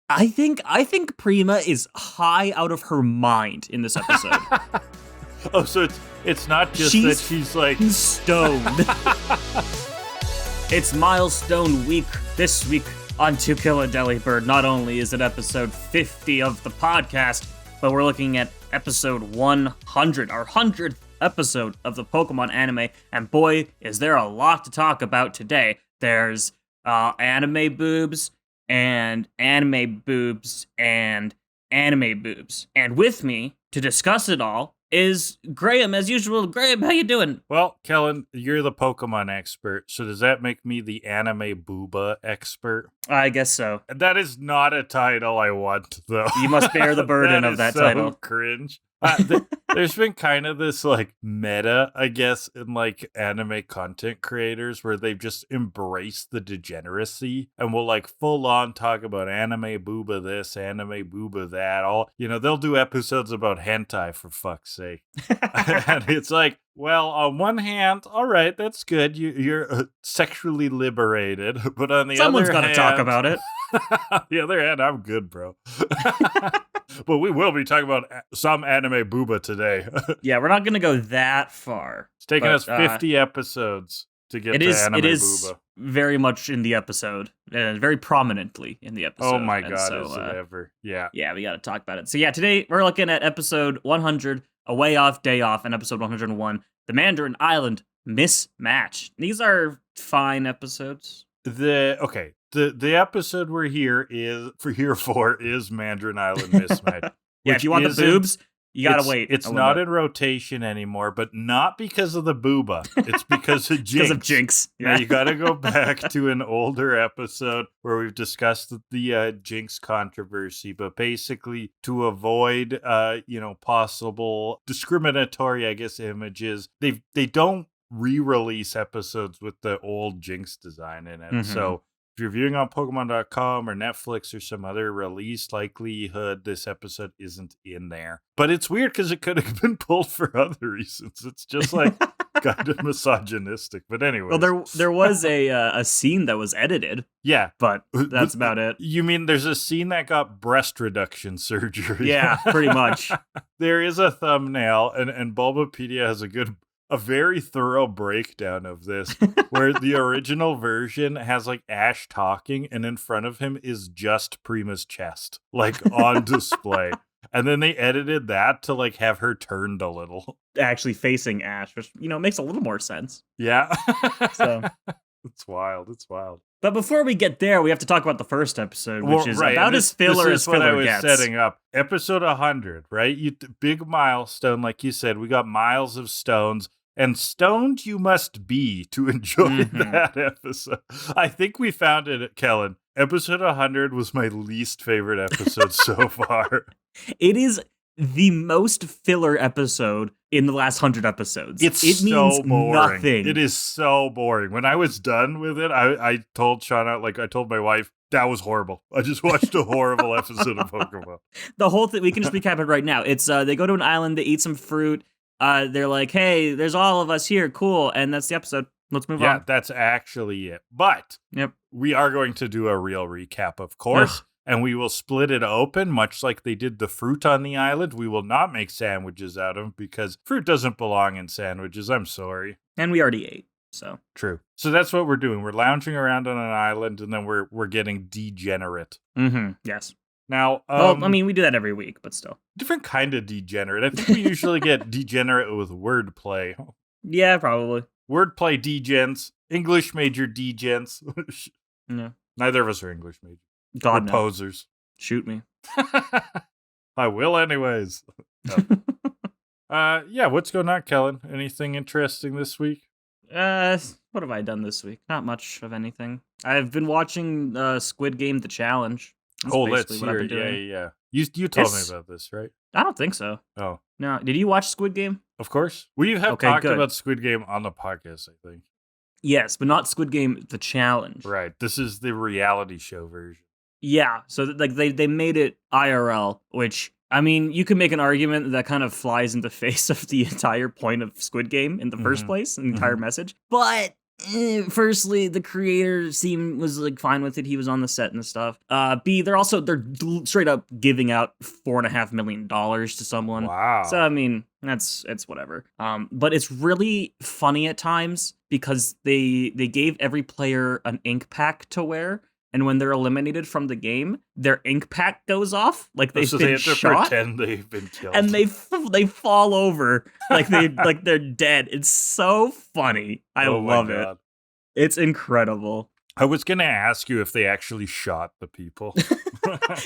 I think Prima is high out of her mind in this episode. Oh, so it's not just that she's like stoned. It's milestone week this week on To Kill A Delibird. Not only is it episode 50 of the podcast, but we're looking at episode 100, our 100th episode of the Pokemon anime, and boy, is there a lot to talk about today. There's anime boobs, and anime boobs, and anime boobs. And with me to discuss it all is Graham, as usual. Graham, how you doing? Well, Kellan, you're the Pokemon expert, so does that make me the anime booba expert? I guess so. That is not a title I want, though. You must bear the burden of that so title. Cringe. There's been kind of this like meta, I guess, in like anime content creators where they've just embraced the degeneracy and will like full on talk about anime booba this, anime booba that. All they'll do episodes about hentai for fuck's sake. And it's like, well, on one hand, all right, that's good. You're sexually liberated, but on the Someone's other got hand, to talk about it. on the other hand, I'm good, bro. But we will be talking about some anime booba today. Yeah, we're not going to go that far. It's taken us 50 episodes to get to anime It is booba. very much in the episode, very prominently in the episode. Oh my and god, so, is it ever? Yeah. Yeah, we got to talk about it. So yeah, today we're looking at episode 100, A Way Off, Day Off, and episode 101, The Mandarin Island Miss Match. These are fine episodes. The episode we're here for is Mandarin Island Miss Match. Yeah, if you want the boobs, you gotta wait. It's not in rotation anymore, but not because of the booba. It's because of Jinx. Because of Jinx. Yeah, you gotta go back to an older episode where we've discussed the Jinx controversy, but basically to avoid possible discriminatory, I guess, images, they don't re-release episodes with the old Jinx design in it. Mm-hmm. So if you're viewing on Pokemon.com or Netflix or some other release likelihood, this episode isn't in there. But it's weird because it could have been pulled for other reasons. It's just like kind of misogynistic. But anyway. Well, there was a scene that was edited. Yeah. But that's about it. You mean there's a scene that got breast reduction surgery? Yeah, pretty much. There is a thumbnail, and Bulbapedia has a very thorough breakdown of this, where the original version has like Ash talking, and in front of him is just Prima's chest, like on display. And then they edited that to like have her turned a little, actually facing Ash, which makes a little more sense. Yeah. So it's wild. But before we get there, we have to talk about the first episode, which is about as filler as filler gets. What I was setting up. Episode 100, right? Big milestone, like you said. We got miles of stones. And stoned you must be to enjoy that episode. I think we found it, Kellan. Episode 100 was my least favorite episode so far. It is the most filler episode in the last 100 episodes. It so means boring. Nothing. It is so boring. When I was done with it, I told Shauna, I told my wife, that was horrible. I just watched a horrible episode of Pokemon. The whole thing, we can just recap it right now. It's they go to an island, they eat some fruit. They're like, hey, there's all of us here. Cool. And that's the episode. Let's move on. Yeah, that's actually it. But we are going to do a real recap, of course. And we will split it open, much like they did the fruit on the island. We will not make sandwiches out of them because fruit doesn't belong in sandwiches. I'm sorry. And we already ate. So true. So that's what we're doing. We're lounging around on an island, and then we're getting degenerate. Mm-hmm. Yes. Now, we do that every week, but still. Different kind of degenerate. I think we usually get degenerate with wordplay. Yeah, probably. Wordplay degens. English major degens. Yeah. Neither of us are English major. God, we're posers. Shoot me. I will anyways. Yeah, what's going on, Kellan? Anything interesting this week? What have I done this week? Not much of anything. I've been watching Squid Game The Challenge. Let's hear it. Yeah. You told me about this, right? I don't think so. Oh. No. Did you watch Squid Game? Of course. We have talked about Squid Game on the podcast, I think. Yes, but not Squid Game The Challenge. Right. This is the reality show version. Yeah. So they made it IRL, which, I mean, you could make an argument that kind of flies in the face of the entire point of Squid Game in the first place, the entire message. But Firstly, the creator was like fine with it. He was on the set and stuff. B, they're straight up giving out $4.5 million to someone. Wow. So I mean, it's whatever. But it's really funny at times because they gave every player an ink pack to wear. And when they're eliminated from the game, their ink pack goes off, like they've been they have to shot, pretend they've been killed, and they fall over like they're dead. It's so funny. I love it. It's incredible. I was gonna ask you if they actually shot the people.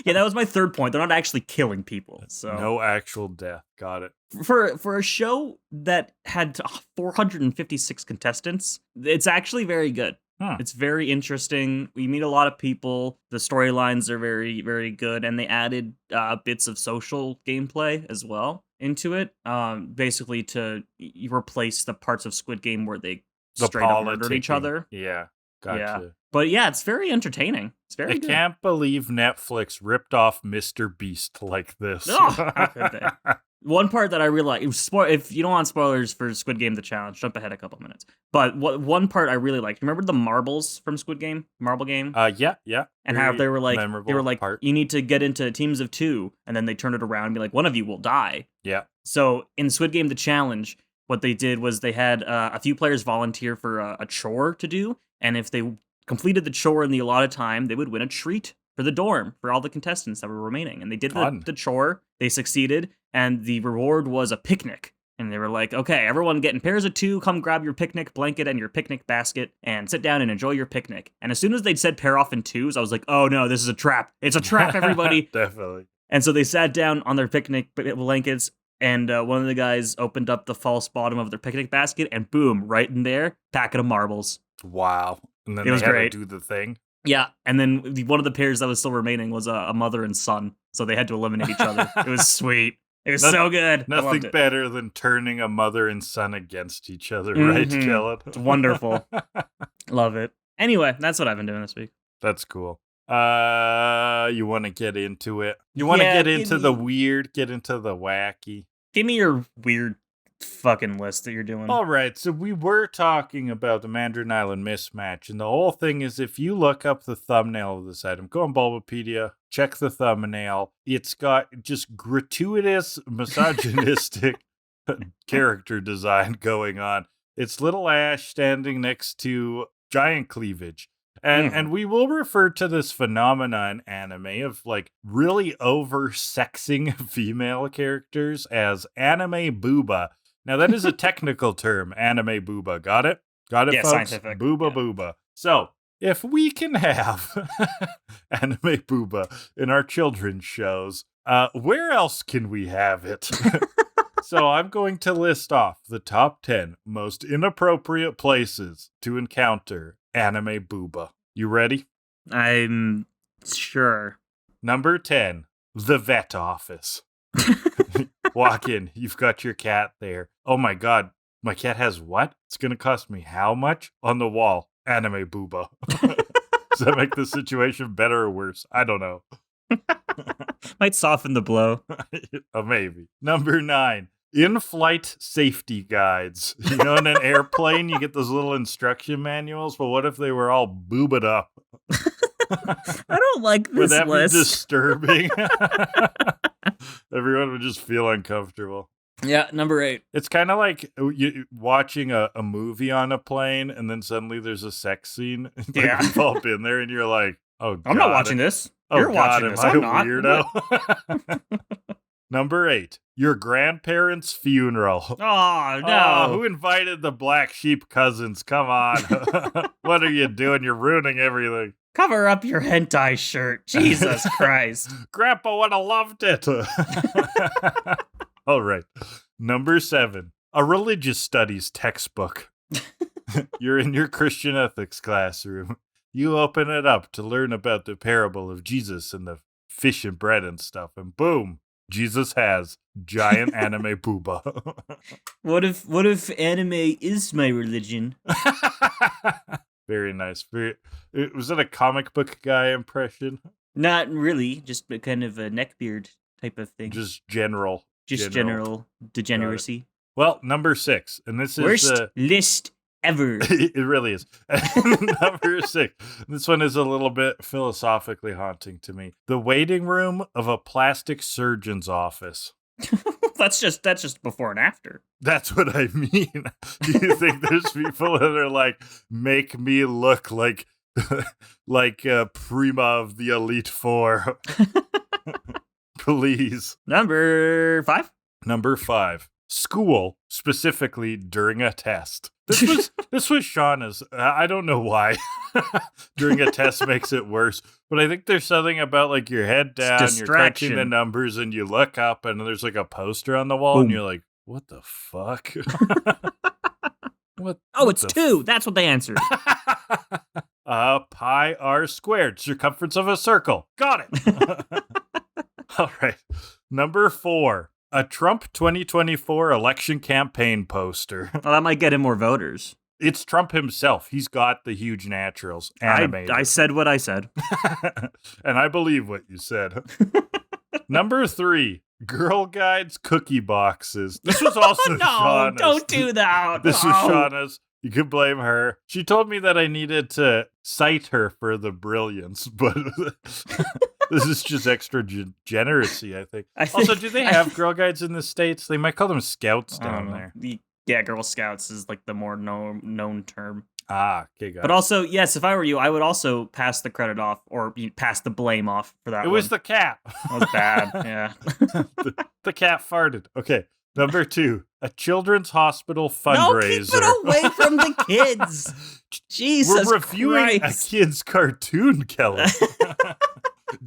Yeah, that was my third point. They're not actually killing people. So no actual death. Got it. For a show that had 456 contestants, it's actually very good. It's very interesting. We meet a lot of people. The storylines are very, very good, and they added bits of social gameplay as well into it. Basically, to replace the parts of Squid Game where they straight up murdered each other. Yeah, gotcha. Yeah. But yeah, it's very entertaining. It's very good. I can't believe Netflix ripped off Mr. Beast like this. Oh, how could they? One part that I really like, if you don't want spoilers for Squid Game The Challenge, jump ahead a couple minutes. But one part I really liked, remember the marbles from Squid Game? Marble game? Yeah. And how they were like, part. You need to get into teams of 2, and then they turn it around and be like, one of you will die. Yeah. So in Squid Game The Challenge, what they did was they had a few players volunteer for a chore to do, and if they completed the chore in the allotted time, they would win a treat for the dorm for all the contestants that were remaining. And they did the chore, they succeeded, and the reward was a picnic. And they were like, okay, everyone get in pairs of 2, come grab your picnic blanket and your picnic basket and sit down and enjoy your picnic. And as soon as they'd said pair off in 2s, I was like, oh no, this is a trap. It's a trap, everybody. Definitely. And so they sat down on their picnic blankets, and one of the guys opened up the false bottom of their picnic basket, and boom, right in there, packet of marbles. Wow. And then it was they had great. to do the thing. Yeah, and then one of the pairs that was still remaining was a mother and son, so they had to eliminate each other. It was sweet. It was so good. Nothing better than turning a mother and son against each other, right, Kellan? It's wonderful. Love it. Anyway, that's what I've been doing this week. That's cool. You want to get into it? You want to get into the weird, get into the wacky? Give me your weird fucking list that you're doing. All right, so we were talking about the Mandarin Island Miss Match, and the whole thing is if you look up the thumbnail of this item, go on Bulbapedia, check the thumbnail. It's got just gratuitous, misogynistic character design going on. It's little Ash standing next to giant cleavage. And we will refer to this phenomenon in anime of like really over-sexing female characters as anime booba. Now that is a technical term, anime booba. Got it? Got it, folks? Scientific. Booba. So, if we can have anime booba in our children's shows, where else can we have it? So I'm going to list off the top 10 most inappropriate places to encounter anime booba. You ready? I'm sure. Number 10, the vet office. Walk in, you've got your cat there. Oh my god, my cat has what? It's gonna cost me how much? On the wall, anime booba. Does that make the situation better or worse? I don't know. Might soften the blow. Maybe. Number 9, in-flight safety guides. You know, in an airplane, you get those little instruction manuals. But what if they were all boobed up? I don't like this list. Would that list. be disturbing? Everyone would just feel uncomfortable. Yeah, number 8. It's kind of like you watching a movie on a plane, and then suddenly there's a sex scene. Yeah. You've all been there, and you're like, oh, God. I'm not watching this. Oh, You're God, watching this. am I'm I not. a weirdo? Number 8, your grandparents' funeral. Oh, no. Oh, who invited the black sheep cousins? Come on. What are you doing? You're ruining everything. Cover up your hentai shirt. Jesus Christ. Grandpa would have loved it. All right. Number 7, a religious studies textbook. You're in your Christian ethics classroom. You open it up to learn about the parable of Jesus and the fish and bread and stuff, and boom, Jesus has giant anime booba. What if anime is my religion? Very nice. Was it a comic book guy impression? Not really, just a kind of a neckbeard type of thing. Just general. Just general degeneracy. Well, number 6, and this is worst list ever. It really is. Number 6. This one is a little bit philosophically haunting to me. The waiting room of a plastic surgeon's office. That's just before and after. That's what I mean. Do you think there's people that are like, make me look like Prima of the Elite Four? Please. Number 5. Number 5. School, specifically during a test. This was Shauna's. I don't know why. During a test makes it worse. But I think there's something about like your head down, you're crunching the numbers, and you look up, and there's like a poster on the wall, Boom. and you're like, what the fuck? It's 2. That's what they answered. Pi r squared, circumference of a circle. Got it. All right. Number 4. A Trump 2024 election campaign poster. Well, that might get him more voters. It's Trump himself. He's got the huge naturals animated. I said what I said. And I believe what you said. Number 3. Girl Guides cookie boxes. This was also Shauna's. Don't do that. This was Shauna's. You could blame her. She told me that I needed to cite her for the brilliance, but this is just extra degeneracy, I think. Also, do they have Girl Guides in the States? They might call them Scouts down there. Yeah, Girl Scouts is like the more known term. Ah, okay, got But also, yes, if I were you, I would also pass the credit off or pass the blame off for that. It was the cat. That was bad, yeah. the cat farted. Okay. Number 2, a children's hospital fundraiser. No, keep it away from the kids. Jesus We're reviewing Christ. a kid's cartoon, Kellan.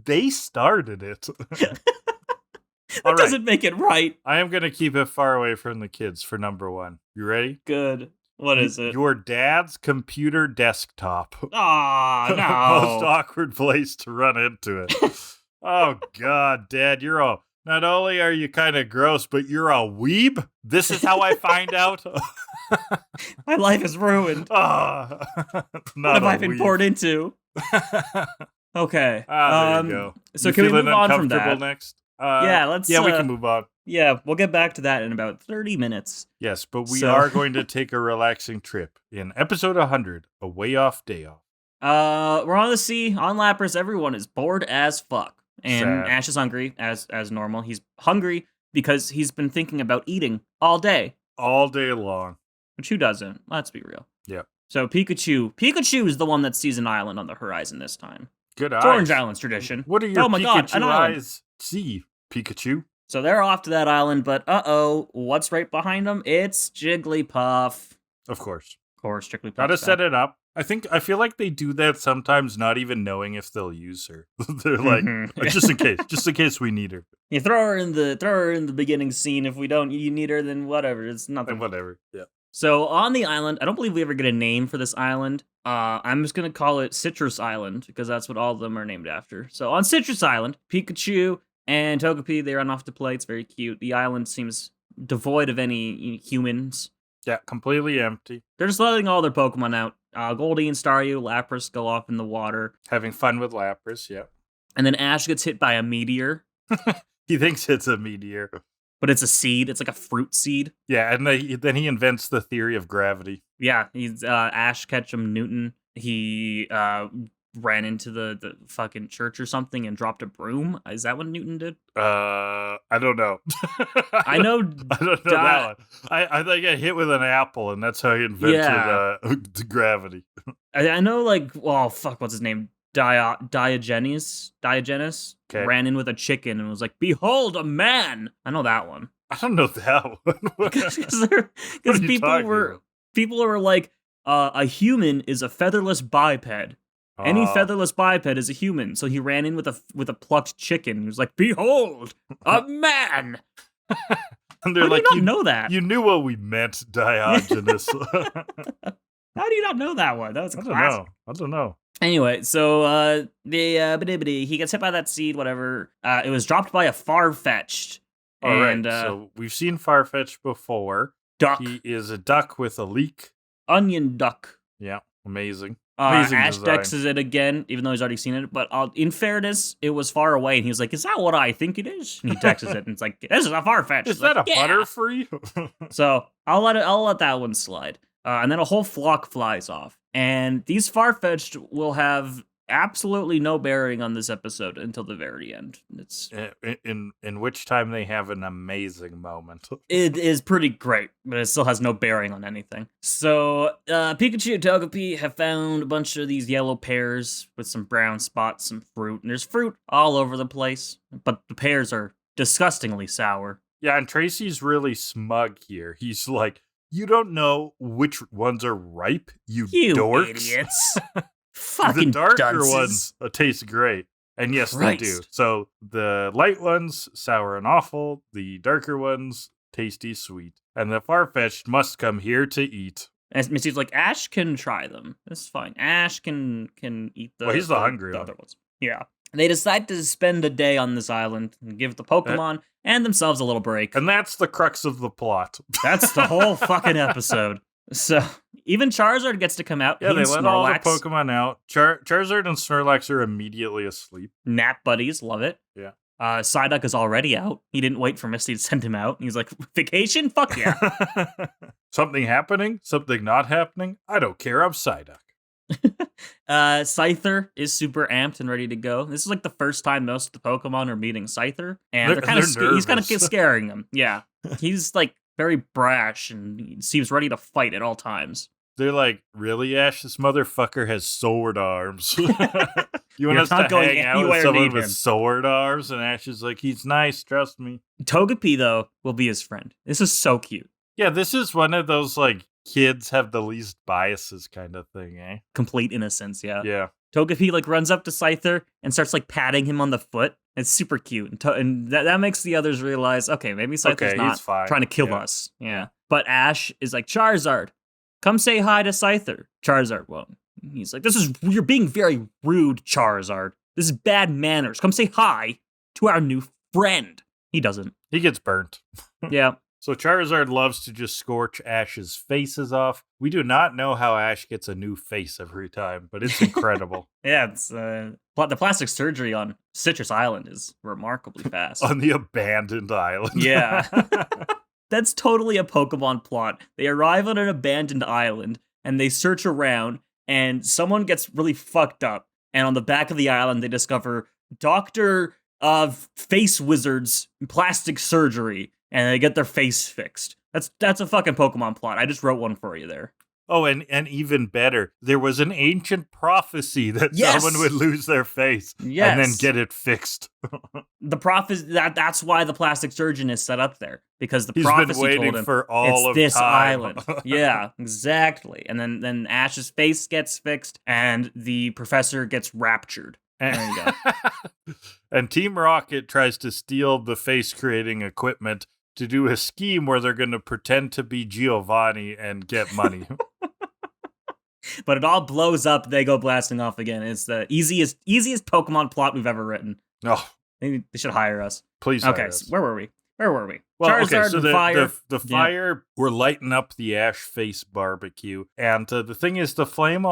They started it. That doesn't make it right. I am going to keep it far away from the kids for number 1. You ready? Good. What is it? Your dad's computer desktop. Aw, no. Most awkward place to run into it. Oh, God, Dad, not only are you kind of gross, but you're a weeb? This is how I find out? My life is ruined. What have I been poured into? Okay. There you go. So you can we move on from uncomfortable that? Next? We can move on. Yeah, we'll get back to that in about 30 minutes. Yes, but we are going to take a relaxing trip in episode 100, a way off day off. We're on the sea, on Lapras. Everyone is bored as fuck. And Sad. Ash is hungry, as normal. He's hungry because he's been thinking about eating all day. All day long. Which who doesn't? Let's be real. Yep. So Pikachu is the one that sees an island on the horizon this time. Good It's eyes. Orange Island's tradition. What are your Pikachu an island. eyes see, Pikachu? So they're off to that island, but what's right behind them? It's Jigglypuff. Of course. Of course, Jigglypuff. Gotta set it up. I feel like they do that sometimes, not even knowing if they'll use her. They're like, just in case we need her. You throw her in the beginning scene. If we don't, you need her, then whatever. It's nothing. Whatever. Yeah. So on the island, I don't believe we ever get a name for this island. I'm just gonna call it Citrus Island because that's what all of them are named after. So on Citrus Island, Pikachu and Togepi, they run off to play. It's very cute. The island seems devoid of any humans. Yeah, completely empty. They're just letting all their Pokemon out. Goldie and Staryu, Lapras go off in the water. Having fun with Lapras, yeah. And then Ash gets hit by a meteor. He thinks it's a meteor. But it's a seed. It's like a fruit seed. Yeah, and then he invents the theory of gravity. Yeah, he's ashketchum Newton. He ran into the fucking church or something and dropped a broom. Is that what Newton did? I don't know. I know. I don't know that one. I think I got hit with an apple, and that's how he invented gravity. I know, like, what's his name? Diogenes ran in with a chicken and was like, "Behold, a man." I know that one. I don't know that one. Because people were like, a human is a featherless biped. Any featherless biped is a human. So he ran in with a plucked chicken. He was like, "Behold, a man." And they're How like, do you not know that? You knew what we meant, Diogenes. How do you not know that one? That was classic. I don't know. Anyway, so he gets hit by that seed, whatever. It was dropped by a Farfetch'd. All right, so we've seen Farfetch'd before. Duck. He is a duck with a leak. Onion duck. Yeah, amazing. Ash dexes it again, even though he's already seen it. But in fairness, it was far away, and he was like, "Is that what I think it is?" And he dexes it, and it's like, "This is a Farfetch'd." Is that a Butterfree? So I'll let that one slide. And then a whole flock flies off. And these Farfetch'd will have absolutely no bearing on this episode until the very end. It's in which time they have an amazing moment. It is pretty great, but it still has no bearing on anything. So Pikachu and Togepi have found a bunch of these yellow pears with some brown spots, some fruit, and there's fruit all over the place, but the pears are disgustingly sour. Yeah, and Tracy's really smug here. He's like, you don't know which ones are ripe, you dorks. Idiots. Fucking the darker dunces. ones taste great. And yes, Christ. they do. So the light ones, sour and awful. The darker ones, tasty sweet. And the Farfetch'd must come here to eat. And Misty's like, Ash can try them. It's fine. Ash can eat the, Well, he's the hungry the one. other ones. Yeah. They decide to spend a day on this island and give the Pokemon and themselves a little break. And that's the crux of the plot. That's the whole fucking episode. So even Charizard gets to come out. Yeah, He they and let all the Snorlax, Pokemon out. Charizard and Snorlax are immediately asleep. Nap buddies, love it. Yeah. Psyduck is already out. He didn't wait for Misty to send him out. He's like, vacation? Fuck yeah. Something happening? Something not happening? I don't care. I'm Psyduck. Scyther is super amped and ready to go. This is like the first time most of the Pokemon are meeting Scyther, and they're kind of he's kind of scaring them. Yeah, he's like very brash and he seems ready to fight at all times. They're like, really, Ash? This motherfucker has sword arms. You want You're us to not going hang out anywhere with someone near with him. sword arms? And Ash is like, he's nice, trust me. Togepi, though, will be his friend. This is so cute. Yeah, this is one of those, like, kids have the least biases kind of thing, eh? Complete innocence, yeah. Yeah. Togepi, like, runs up to Scyther and starts, like, patting him on the foot. It's super cute. And that makes the others realize, okay, maybe Scyther's not trying to kill us. Yeah. But Ash is like, Charizard, come say hi to Scyther. Charizard won't. He's like, you're being very rude, Charizard. This is bad manners. Come say hi to our new friend. He doesn't. He gets burnt. Yeah. So Charizard loves to just scorch Ash's faces off. We do not know how Ash gets a new face every time, but it's incredible. Yeah, it's the plastic surgery on Citrus Island is remarkably fast. On the abandoned island. Yeah. That's totally a Pokemon plot. They arrive on an abandoned island, and they search around, and someone gets really fucked up. And on the back of the island, they discover Dr. Face Wizard's plastic surgery, and they get their face fixed. That's a fucking Pokemon plot. I just wrote one for you there. Oh, and even better, there was an ancient prophecy that someone would lose their face and then get it fixed. The prophecy that's why the plastic surgeon is set up there, because the He's prophecy been waiting told him for all it's of this time. island. Yeah, exactly. And then Ash's face gets fixed, and the professor gets raptured. There you go. And Team Rocket tries to steal the face-creating equipment to do a scheme where they're going to pretend to be Giovanni and get money. But it all blows up. They go blasting off again. It's the easiest Pokemon plot we've ever written. Oh, They should hire us. please hire Okay, us. so where were we? Well, Charizard so and fire. the fire, we're lighting up the Ash face barbecue. And the thing is, the flame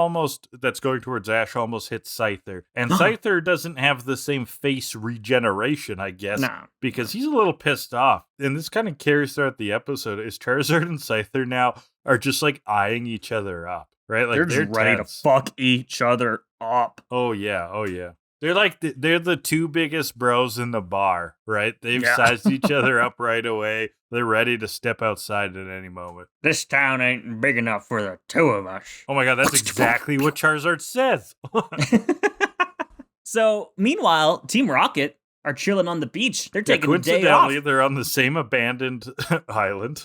that's going towards Ash almost hits Scyther. And Scyther doesn't have the same face regeneration, I guess, because he's a little pissed off. And this kind of carries throughout the episode, is Charizard and Scyther now are just like eyeing each other up, right? Like they're just ready tense. to fuck each other up. Oh, yeah. They're like, they're the two biggest bros in the bar, right? They've sized each other up right away. They're ready to step outside at any moment. This town ain't big enough for the two of us. Oh my god, that's exactly what Charizard says. So, meanwhile, Team Rocket are chilling on the beach. They're taking a day off. Coincidentally, they're on the same abandoned island.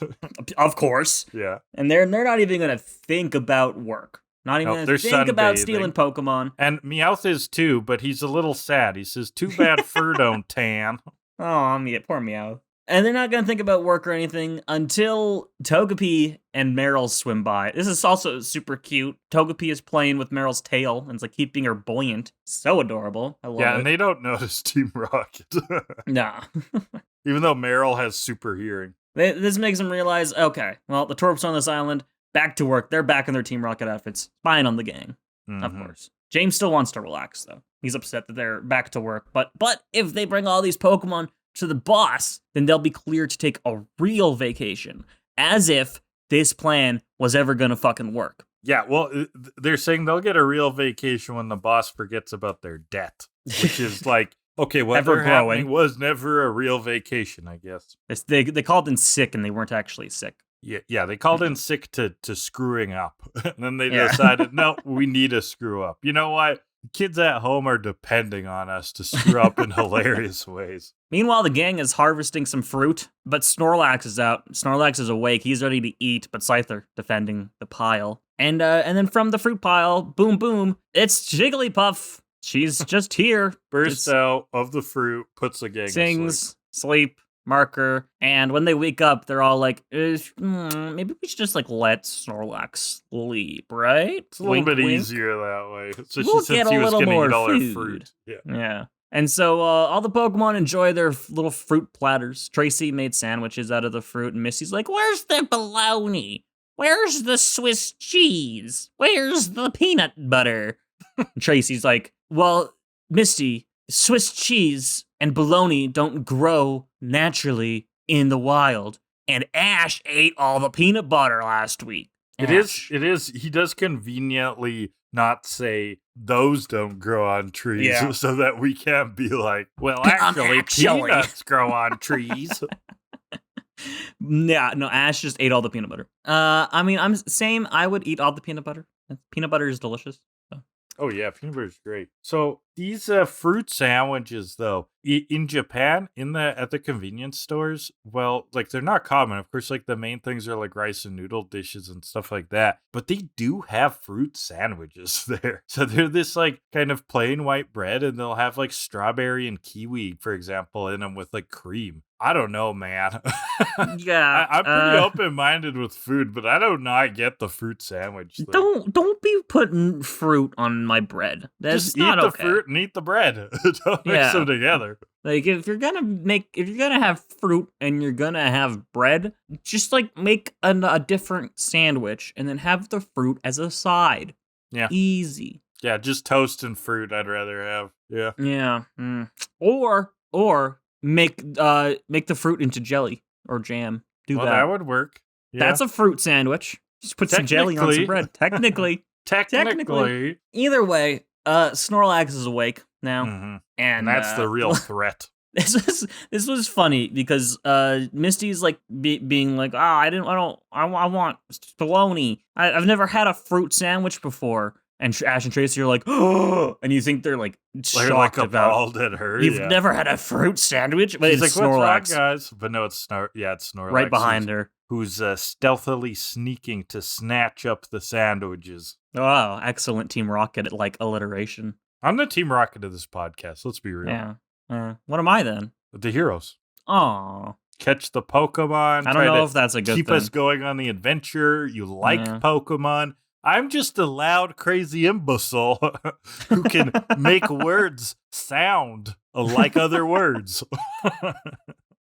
Of course. Yeah. And they're not even going to think about work. Not even going to think about stealing Pokemon. And Meowth is too, but he's a little sad. He says, too bad fur don't tan. Oh, poor Meowth. And they're not going to think about work or anything until Togepi and Meryl swim by. This is also super cute. Togepi is playing with Meryl's tail and it's like keeping her buoyant. So adorable. I love it. Yeah, and they don't notice Team Rocket. Nah. Even though Meryl has super hearing. This makes them realize, okay, well, the Torps on this island, back to work. They're back in their Team Rocket outfits, spying on the gang, of course. James still wants to relax, though. He's upset that they're back to work. But if they bring all these Pokemon to the boss, then they'll be clear to take a real vacation, as if this plan was ever gonna fucking work. Yeah, well, they're saying they'll get a real vacation when the boss forgets about their debt, which is like, okay, what Ever they're growing. happening was never a real vacation, I guess. They called in sick and they weren't actually sick. Yeah, they called in sick to screwing up. And then they Yeah. decided, no, we need to screw up. You know what? Kids at home are depending on us to screw up in hilarious ways. Meanwhile, the gang is harvesting some fruit, but Snorlax is out. Snorlax is awake. He's ready to eat, but Scyther defending the pile. And then from the fruit pile, boom, boom, it's Jigglypuff. She's just here. Bursts out of the fruit, puts the gang sings, sleep, marker, and when they wake up, they're all like, maybe we should just like let Snorlax sleep, right? It's a little bit easier that way. Especially We'll since get a he was little going to more eat all their food. fruit. Yeah. And so all the Pokemon enjoy their little fruit platters. Tracy made sandwiches out of the fruit, and Missy's like, where's the bologna? Where's the Swiss cheese? Where's the peanut butter? And Tracy's like, well, Misty, Swiss cheese and bologna don't grow naturally in the wild. And Ash ate all the peanut butter last week. It is. He does conveniently not say those don't grow on trees so that we can't be like, well, actually. Peanuts grow on trees. Yeah, no, Ash just ate all the peanut butter. I mean, I would eat all the peanut butter. Peanut butter is delicious. So. Oh yeah, peanut butter is great. So these fruit sandwiches, though, in Japan, at the convenience stores, well, like they're not common. Of course, like the main things are like rice and noodle dishes and stuff like that. But they do have fruit sandwiches there. So they're this like kind of plain white bread, and they'll have like strawberry and kiwi, for example, in them with like cream. I don't know, man. Yeah, I'm pretty open-minded with food, but I do not get the fruit sandwich thing. Don't be putting fruit on my bread. That's just not eat the okay. fruit and eat the bread. Don't mix them together. Like if you're gonna have fruit and you're gonna have bread, just like make a different sandwich and then have the fruit as a side. Yeah, easy. Yeah, just toast and fruit. I'd rather have. Yeah. Yeah. Or make the fruit into jelly or jam. That would work. Yeah. That's a fruit sandwich. Just put some jelly on some bread. Technically. Either way, Snorlax is awake now, and that's the real threat. This was funny because Misty's like being like, I want bologna. I've never had a fruit sandwich before. And Ash and Tracy are like, oh, and you think they're like shocked about at her. You've never had a fruit sandwich, but it's like, Snorlax, what's wrong, guys? But no, it's Snorlax right behind her, who's stealthily sneaking to snatch up the sandwiches. Oh, excellent Team Rocket at like alliteration. I'm the Team Rocket of this podcast. Let's be real. Yeah. What am I then? The heroes. Aw. Catch the Pokemon. I don't know if that's a good thing. Keep us going on the adventure. You like Pokemon. I'm just a loud, crazy imbecile who can make words sound like other words.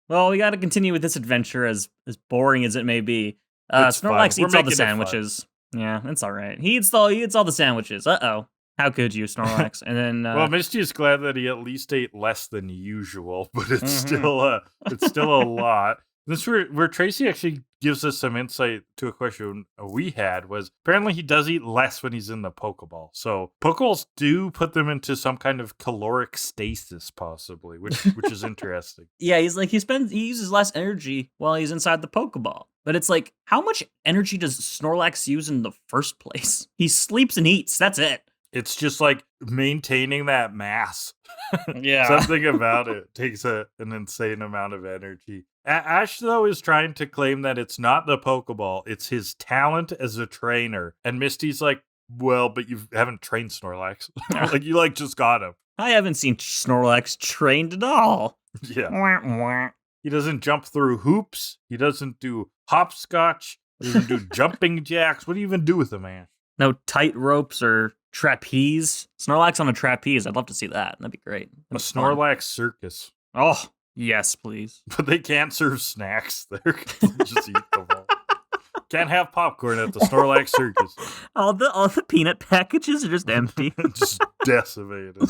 Well, we got to continue with this adventure, as boring as it may be. Snorlax eats all the sandwiches. Yeah, it's all right. He eats all the sandwiches. Uh-oh. How could you, Snorlax? And then well, Misty is glad that he at least ate less than usual, but it's still a lot. This where Tracy actually gives us some insight to a question we had was apparently he does eat less when he's in the Pokeball. So Pokeballs do put them into some kind of caloric stasis, possibly, which is interesting. Yeah, he's like he uses less energy while he's inside the Pokeball. But it's like, how much energy does Snorlax use in the first place? He sleeps and eats. That's it. It's just like maintaining that mass. Yeah. Something about it takes an insane amount of energy. Ash, though, is trying to claim that it's not the Pokeball, it's his talent as a trainer. And Misty's like, well, but you haven't trained Snorlax. Like, you just got him. I haven't seen Snorlax trained at all. Yeah. He doesn't jump through hoops. He doesn't do hopscotch. He doesn't do jumping jacks. What do you even do with him, Ash? No tight ropes or trapeze. Snorlax on a trapeze. I'd love to see that. That'd be great. A Snorlax circus. Oh, yes, please. But they can't serve snacks there. They just eat them all. Can't have popcorn at the Snorlax circus. All the peanut packages are just empty. Just decimated.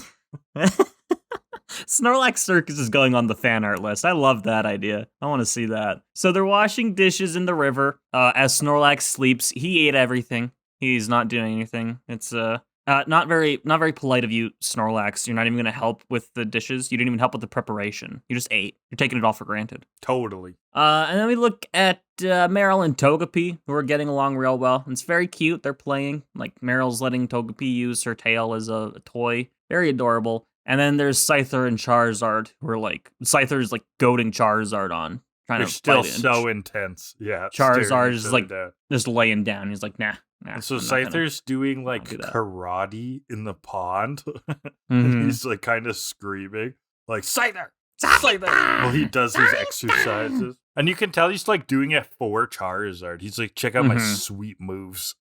Snorlax Circus is going on the fan art list. I love that idea. I want to see that. So they're washing dishes in the river. As Snorlax sleeps, he ate everything. He's not doing anything. It's not very polite of you, Snorlax. You're not even gonna help with the dishes. You didn't even help with the preparation. You just ate. You're taking it all for granted. Totally. And then we look at Meryl and Togepi, who are getting along real well. It's very cute. They're playing. Like, Meryl's letting Togepi use her tail as a toy. Very adorable. And then there's Scyther and Charizard, who are like, Scyther's like goading Charizard on. They're still so intense. Yeah. Charizard is like just laying down. He's like, nah. And so Scyther's doing like karate in the pond. Mm-hmm. And he's like kind of screaming, like, Scyther! Scyther! Well, he does his exercises. And you can tell he's like doing it for Charizard. He's like, check out my sweet moves.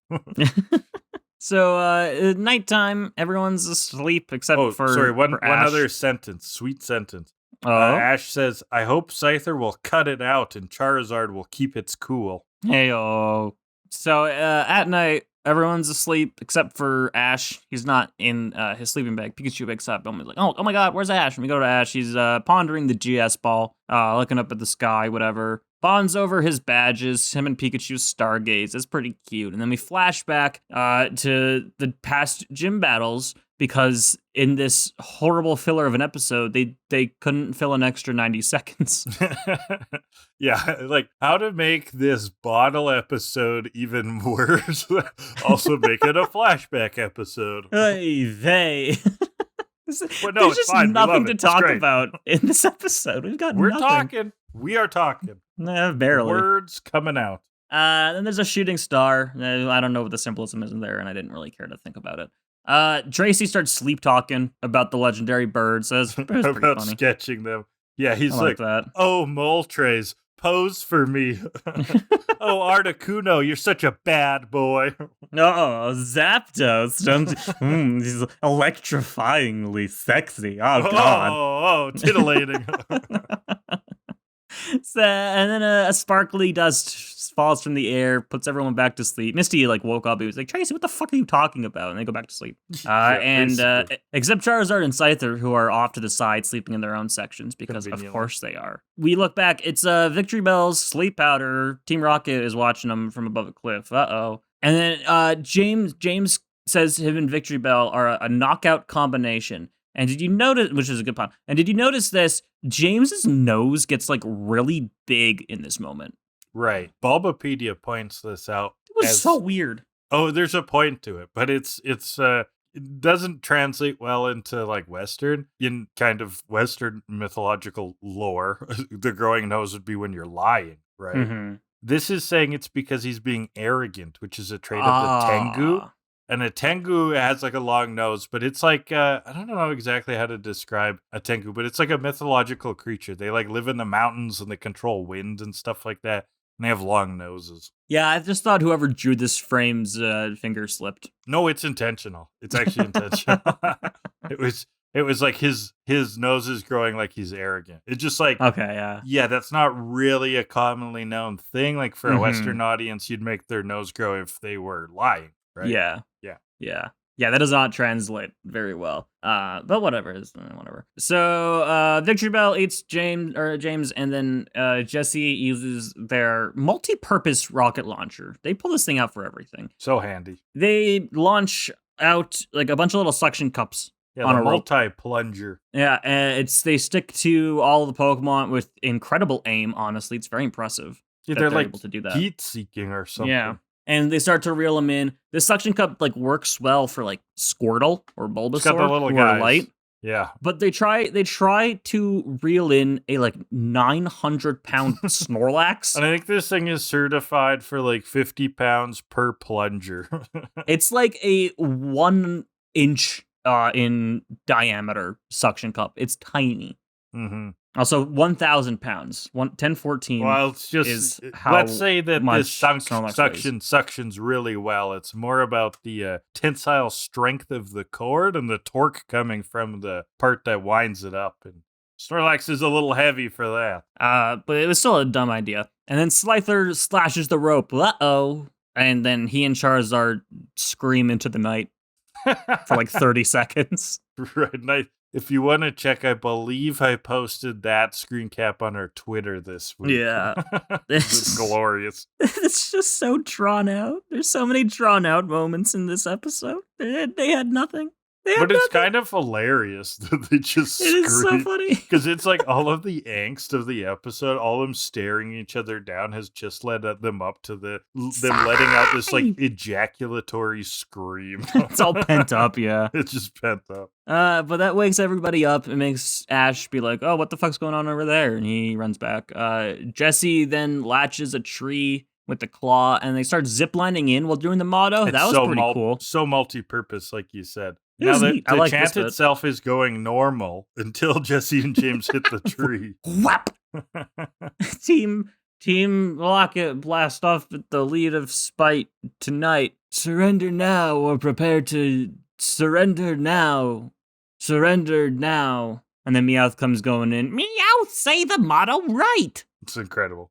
So, at nighttime, everyone's asleep except for one Ash. other sentence. Sweet sentence. Oh? Ash says, I hope Scyther will cut it out and Charizard will keep its cool. Hey-oh. So, at night, everyone's asleep except for Ash. He's not in his sleeping bag. Pikachu wakes up and he's like, oh my god, where's Ash? And we go to Ash. He's pondering the GS ball, looking up at the sky, whatever. Bonds over his badges, him and Pikachu stargaze. It's pretty cute. And then we flash back to the past gym battles, because in this horrible filler of an episode, they couldn't fill an extra 90 seconds. Yeah, like, how to make this bottle episode even worse. Also make it a flashback episode. Hey, they. Well, no, There's just fine. nothing to talk about in this episode. We're talking. We are talking. Barely. Words coming out. Then there's a shooting star. I don't know what the symbolism is in there, and I didn't really care to think about it. Tracy starts sleep talking about the legendary bird. Says it was pretty about funny. Sketching them. Yeah, he's like that. Oh, Moltres, pose for me. Oh, Articuno, you're such a bad boy. Oh, Zapdos. He's electrifyingly sexy. Oh, God. Oh, titillating. So, and then a sparkly dust falls from the air, puts everyone back to sleep. Misty woke up. He was like, Tracy, what the fuck are you talking about? And they go back to sleep. Except Charizard and Scyther, who are off to the side, sleeping in their own sections, because of course they are. We look back. It's Victory Bell's sleep powder. Team Rocket is watching them from above a cliff. Uh-oh. And then James says him and Victory Bell are a knockout combination. And did you notice, which is a good pun, and did you notice this? James's nose gets like really big in this moment. Right. Bulbapedia points this out. It was so weird. Oh, there's a point to it, but it doesn't translate well into like Western. In kind of Western mythological lore, the growing nose would be when you're lying, right? Mm-hmm. This is saying it's because he's being arrogant, which is a trait of the Tengu. And a Tengu has like a long nose, but it's like, I don't know exactly how to describe a Tengu, but it's like a mythological creature. They like live in the mountains and they control wind and stuff like that. And they have long noses. Yeah, I just thought whoever drew this frame's finger slipped. No, it's intentional. It's actually intentional. It was like his nose is growing like he's arrogant. It's just like, okay, yeah. Yeah, that's not really a commonly known thing. Like for a Western audience, you'd make their nose grow if they were lying. Right? Yeah, that does not translate very well. But whatever. So Victory Bell eats James, and then Jesse uses their multi-purpose rocket launcher. They pull this thing out for everything. So handy. They launch out like a bunch of little suction cups. Yeah, on a a multi-plunger. Yeah, they stick to all the Pokemon with incredible aim. Honestly, it's very impressive. Yeah, they're like able to do that. Heat-seeking or something. Yeah. And they start to reel them in. This suction cup like works well for like Squirtle or Bulbasaur, it's got the little who guys. are light. Yeah, but they try to reel in a like 900-pound Snorlax. And I think this thing is certified for like 50 pounds per plunger. It's like a 1 inch in diameter suction cup. It's tiny. Mm-hmm. Also, 1,000 pounds. 1014. Well, it's just is how let's say that this suction suctions really well. It's more about the tensile strength of the cord and the torque coming from the part that winds it up. And Snorlax is a little heavy for that. But it was still a dumb idea. And then Scyther slashes the rope. Uh-oh. And then he and Charizard scream into the night for like 30 seconds. Right. If you want to check, I believe I posted that screen cap on our Twitter this week. Yeah. It's glorious. It's just so drawn out. There's so many drawn out moments in this episode. They had nothing. But it's kind of hilarious that they just scream. It is so funny. Because it's like all of the angst of the episode, all them staring each other down has just led them up to them letting out this like ejaculatory scream. It's all pent up, yeah. It's just pent up. But that wakes everybody up. It makes Ash be like, oh, what the fuck's going on over there? And he runs back. Jesse then latches a tree with the claw, and they start ziplining in while doing the motto. That was so pretty cool. So multi-purpose, like you said. Now the chant itself is going normal until Jesse and James hit the tree. Whap! Team Rocket blast off at the lead of Spite tonight. Surrender now or prepare to surrender now. Surrender now. And then Meowth comes going in. Meowth, say the motto right. It's incredible.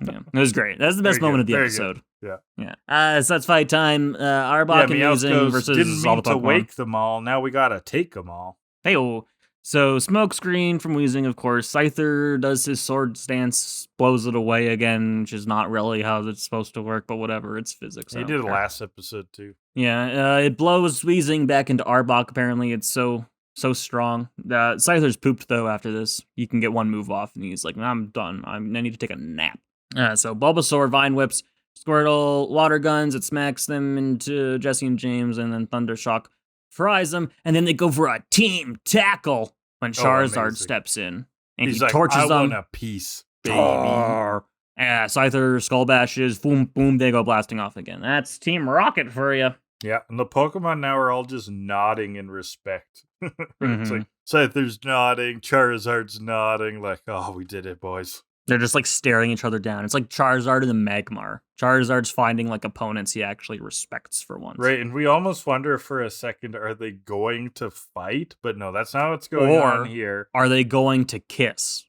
Yeah, it was great. That's the best moment of the episode. Good. Yeah. So that's fight time. Arbok and Musing versus didn't all mean the to Pokemon. wake them all. Now we gotta take them all. Hey-oh. So smoke screen from Weezing, of course. Scyther does his sword stance, blows it away again, which is not really how it's supposed to work, but whatever. It's physics. He did it last episode too. Yeah, it blows Weezing back into Arbok. Apparently, it's so strong. Scyther's pooped though after this. He can get one move off, and he's like, I'm done. I need to take a nap. So Bulbasaur Vine Whips, Squirtle Water Guns. It smacks them into Jesse and James, and then Thundershock fries them, and then they go for a team tackle when Charizard steps in, and he's he like, torches them. I want a piece, baby. Scyther skull bashes, boom, boom, they go blasting off again. That's Team Rocket for you. Yeah, and the Pokemon now are all just nodding in respect. It's like Scyther's nodding, Charizard's nodding, like, oh, we did it, boys. They're just like staring each other down. It's like Charizard and the Magmar. Charizard's finding like opponents he actually respects for once. Right, and we almost wonder for a second, are they going to fight? But no, that's not what's going on here. Are they going to kiss?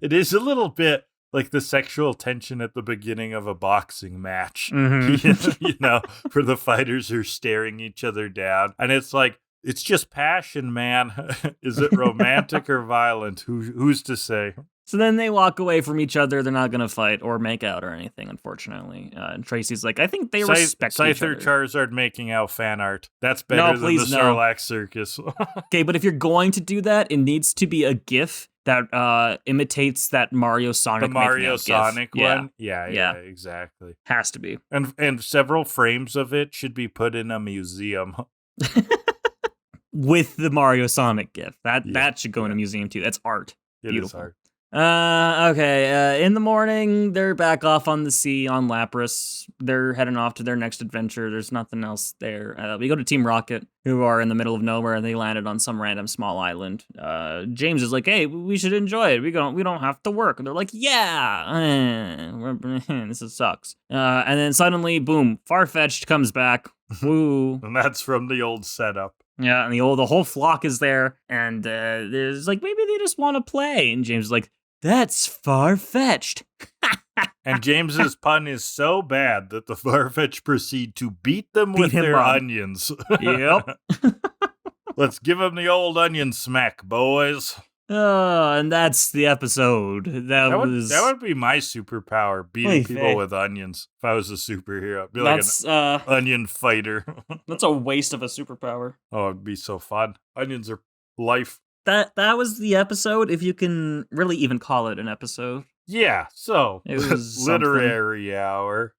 It is a little bit like the sexual tension at the beginning of a boxing match. You know, for the fighters who are staring each other down. And it's like, it's just passion, man. Is it romantic or violent? Who's to say? So then they walk away from each other. They're not going to fight or make out or anything, unfortunately. And Tracy's like, I think they respect each other. Scyther Charizard making out fan art. That's better than the Sarlacc Circus. Okay, but if you're going to do that, it needs to be a GIF that imitates that Mario Sonic. The Mario Sonic GIF. one? Yeah, exactly. Has to be. And several frames of it should be put in a museum. With the Mario Sonic GIF. That should go in a museum too. That's art. Beautiful. It is art. Okay. In the morning, they're back off on the sea on Lapras. They're heading off to their next adventure. There's nothing else there. We go to Team Rocket, who are in the middle of nowhere, and they landed on some random small island. James is like, "Hey, we should enjoy it. We don't have to work." And they're like, "Yeah, this sucks." And then suddenly, boom, Farfetch'd comes back. Woo! And that's from the old setup. Yeah, and the whole flock is there, and there's like, maybe they just want to play. And James is like, that's far-fetched. And James's pun is so bad that the Farfetch proceed to beat them with their onions. Yep. Let's give them the old onion smack, boys. And that's the episode. That would be my superpower, beating people with onions. If I was a superhero, I'd be like an onion fighter. That's a waste of a superpower. Oh, it'd be so fun. Onions are life. That was the episode, if you can really even call it an episode. Yeah, so it was literary hour.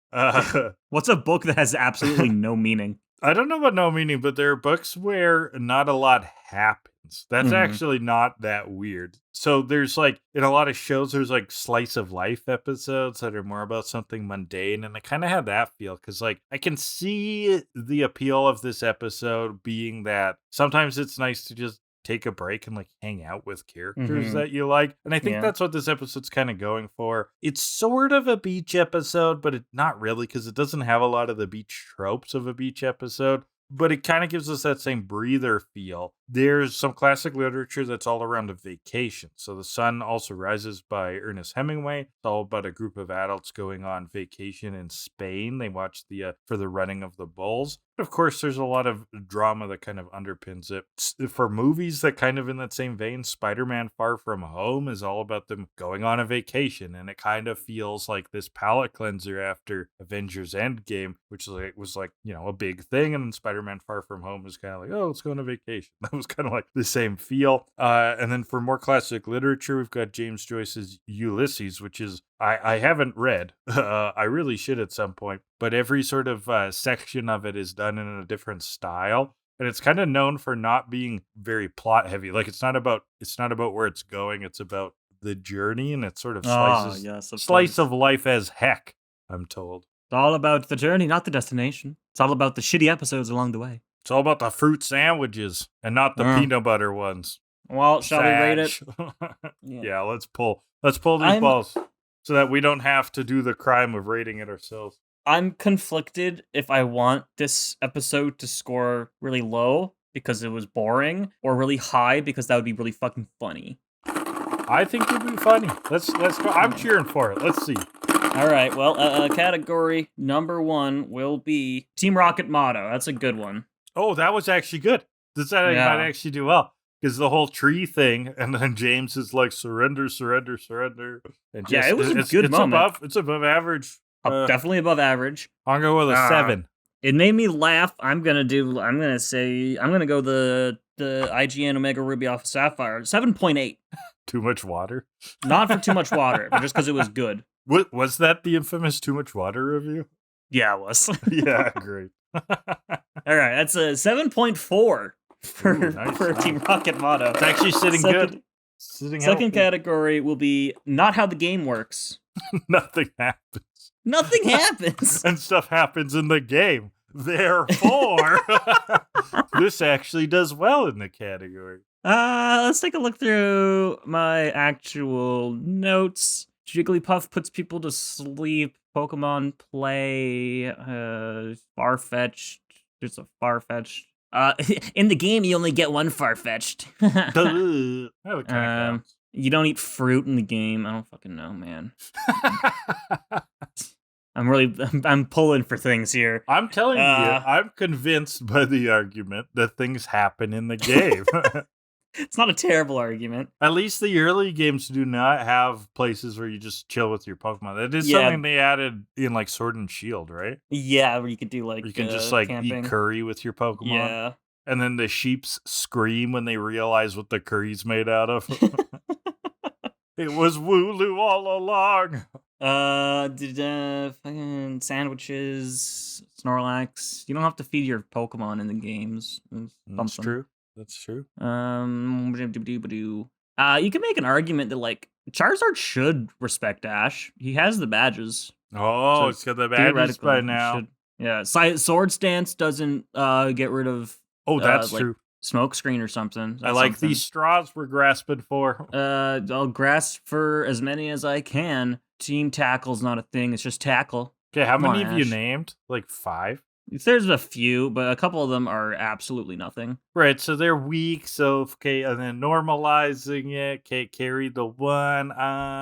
What's a book that has absolutely no meaning? I don't know about no meaning, but there are books where not a lot happens. That's actually not that weird. So there's like, in a lot of shows, there's like slice of life episodes that are more about something mundane. And I kind of have that feel because like I can see the appeal of this episode being that sometimes it's nice to just take a break and like hang out with characters that you like. And I think that's what this episode's kind of going for. It's sort of a beach episode, but it not really, because it doesn't have a lot of the beach tropes of a beach episode. But it kind of gives us that same breather feel. There's some classic literature that's all around a vacation. So The Sun Also Rises by Ernest Hemingway. It's all about a group of adults going on vacation in Spain. They watch for the running of the bulls. Of course, there's a lot of drama that kind of underpins it. For movies that kind of in that same vein, Spider-Man Far From Home is all about them going on a vacation, and it kind of feels like this palate cleanser after Avengers Endgame, which was like, a big thing, and then Spider-Man Far From Home is kind of like, oh, let's go on a vacation. That was kind of like the same feel. And then for more classic literature, we've got James Joyce's Ulysses, which is I haven't read. I really should at some point. But every sort of section of it is done in a different style. And it's kind of known for not being very plot heavy. Like it's not about where it's going. It's about the journey, and it sort of slice of life as heck, I'm told. It's all about the journey, not the destination. It's all about the shitty episodes along the way. It's all about the fruit sandwiches and not the peanut butter ones. Well, shall we rate it? Yeah, let's pull these balls so that we don't have to do the crime of rating it ourselves. I'm conflicted if I want this episode to score really low because it was boring, or really high because that would be really fucking funny. I think it'd be funny. Let's go. I'm cheering for it. Let's see. All right. Well, category number 1 will be Team Rocket motto. That's a good one. Oh, that was actually good. Might actually do well. Because the whole tree thing, and then James is like, surrender, surrender, surrender. And just, it was a good moment. It's above average. Definitely above average. I'm going with a 7. It made me laugh. I'm gonna go the IGN Omega Ruby Alpha Sapphire 7.8. Too much water? Not for too much water, but just because it was good. Was that the infamous too much water review? Yeah, it was. Yeah, great. All right, that's a 7.4 for Team Rocket motto. It's actually sitting good. Second category will be not how the game works. Nothing happens. Nothing happens. And stuff happens in the game. Therefore, this actually does well in the category. Let's take a look through my actual notes. Jigglypuff puts people to sleep. Pokemon play. Farfetch'd. There's a Farfetch'd. In the game, you only get one Farfetch'd. You don't eat fruit in the game. I don't fucking know, man. I'm pulling for things here. I'm telling you, I'm convinced by the argument that things happen in the game. It's not a terrible argument. At least the early games do not have places where you just chill with your Pokemon. That is something they added in like Sword and Shield, right? Yeah, where you could do like you can just like camping. Eat curry with your Pokemon. Yeah. And then the sheeps scream when they realize what the curry's made out of. It was Wooloo all along. Fucking sandwiches, Snorlax. You don't have to feed your Pokemon in the games. That's true. That's true. You can make an argument that like Charizard should respect Ash. He has the badges. Oh, it's got the badges by now. Yeah, Sword Stance doesn't get rid of. Oh, that's true. Smoke screen or something. I like these straws we're grasping for. I'll grasp for as many as I can. Team Tackle's not a thing. It's just tackle. Okay, how many have you named? Like 5? There's a few, but a couple of them are absolutely nothing. Right, so they're weak. So, okay, and then normalizing it. Okay, carry the 1.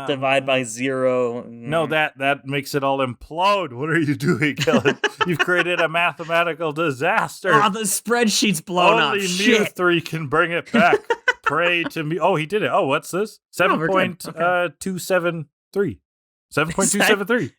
Divide by 0. No, that makes it all implode. What are you doing, Kellan? You've created a mathematical disaster. Oh, the spreadsheet's blown up. Only Mew3 can bring it back. Pray to me. Oh, he did it. Oh, what's this? 7.273. 7.273.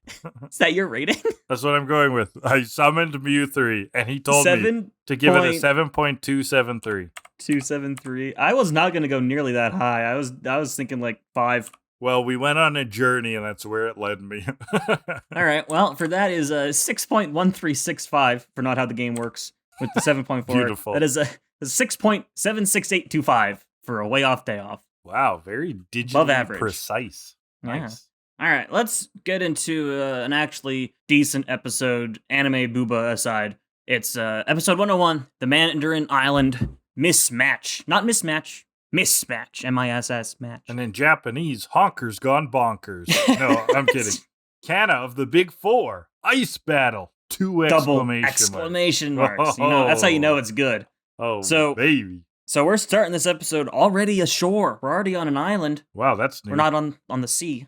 Is that your rating? That's what I'm going with. I summoned Mew3, and he told me to give it a 7.273. 273. I was not going to go nearly that high. I was thinking like 5. Well, we went on a journey, and that's where it led me. All right. Well, for that is a 6.1365 for not how the game works with the 7.4. Beautiful. That is a 6.76825 for a way off day off. Wow, very digitally precise. Yeah. Nice. All right, let's get into an actually decent episode, anime booba aside. It's episode 101, the Mandarin Island Miss Match. Not mismatch, Miss Match, M-I-S-S match. And in Japanese, honker's gone bonkers. No, I'm kidding. Kana of the Big Four, ice battle, 2 exclamation marks. You know, that's how you know it's good. Oh, baby. So we're starting this episode already ashore. We're already on an island. Wow, that's new. We're not on the sea.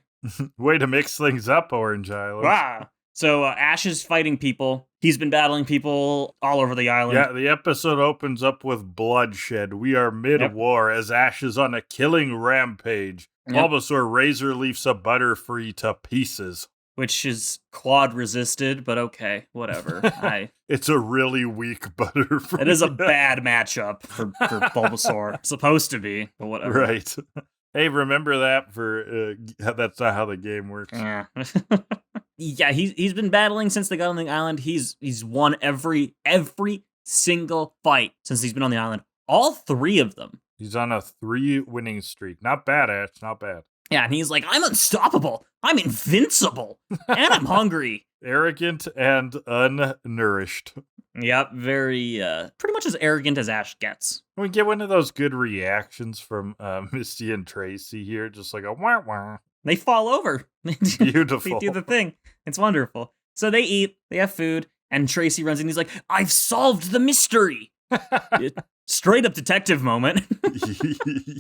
Way to mix things up, Orange Island. Wow. So Ash is fighting people. He's been battling people all over the island. Yeah, the episode opens up with bloodshed. We are mid-war as Ash is on a killing rampage. Yep. Bulbasaur razor leafs a Butterfree to pieces. Which is quad resisted, but okay, whatever. It's a really weak Butterfree. It is a bad matchup for Bulbasaur. Supposed to be, but whatever. Right. Hey, remember that for that's not how the game works. Yeah. Yeah, he's been battling since they got on the island. He's won every single fight since he's been on the island. All 3 of them. He's on a 3 winning streak. Not bad, Ash. Not bad. Yeah, and he's like, I'm unstoppable. I'm invincible. And I'm hungry. Arrogant and unnourished. Yep, very, pretty much as arrogant as Ash gets. We get one of those good reactions from Misty and Tracy here, just like a wah wah. They fall over. Beautiful. They do the thing. It's wonderful. So they eat, they have food, and Tracy runs in. He's like, I've solved the mystery. Straight up detective moment.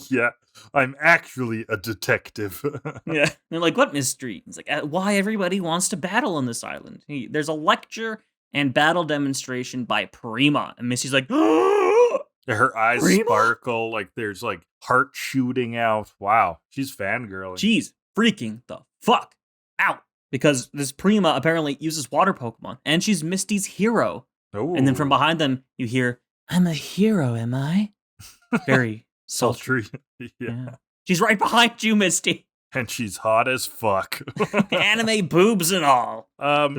Yeah, I'm actually a detective. Yeah. They're like, what mystery? He's like, why everybody wants to battle on this island. There's a lecture and battle demonstration by Prima. And Missy's like, her eyes Prima? sparkle, like there's like heart shooting out. Wow, she's fangirling. She's freaking the fuck out. Because this Prima apparently uses water Pokemon, and she's Misty's hero. Ooh. And then from behind them, you hear, I'm a hero, am I? Very sultry. Yeah. She's right behind you, Misty. And she's hot as fuck. Anime boobs and all.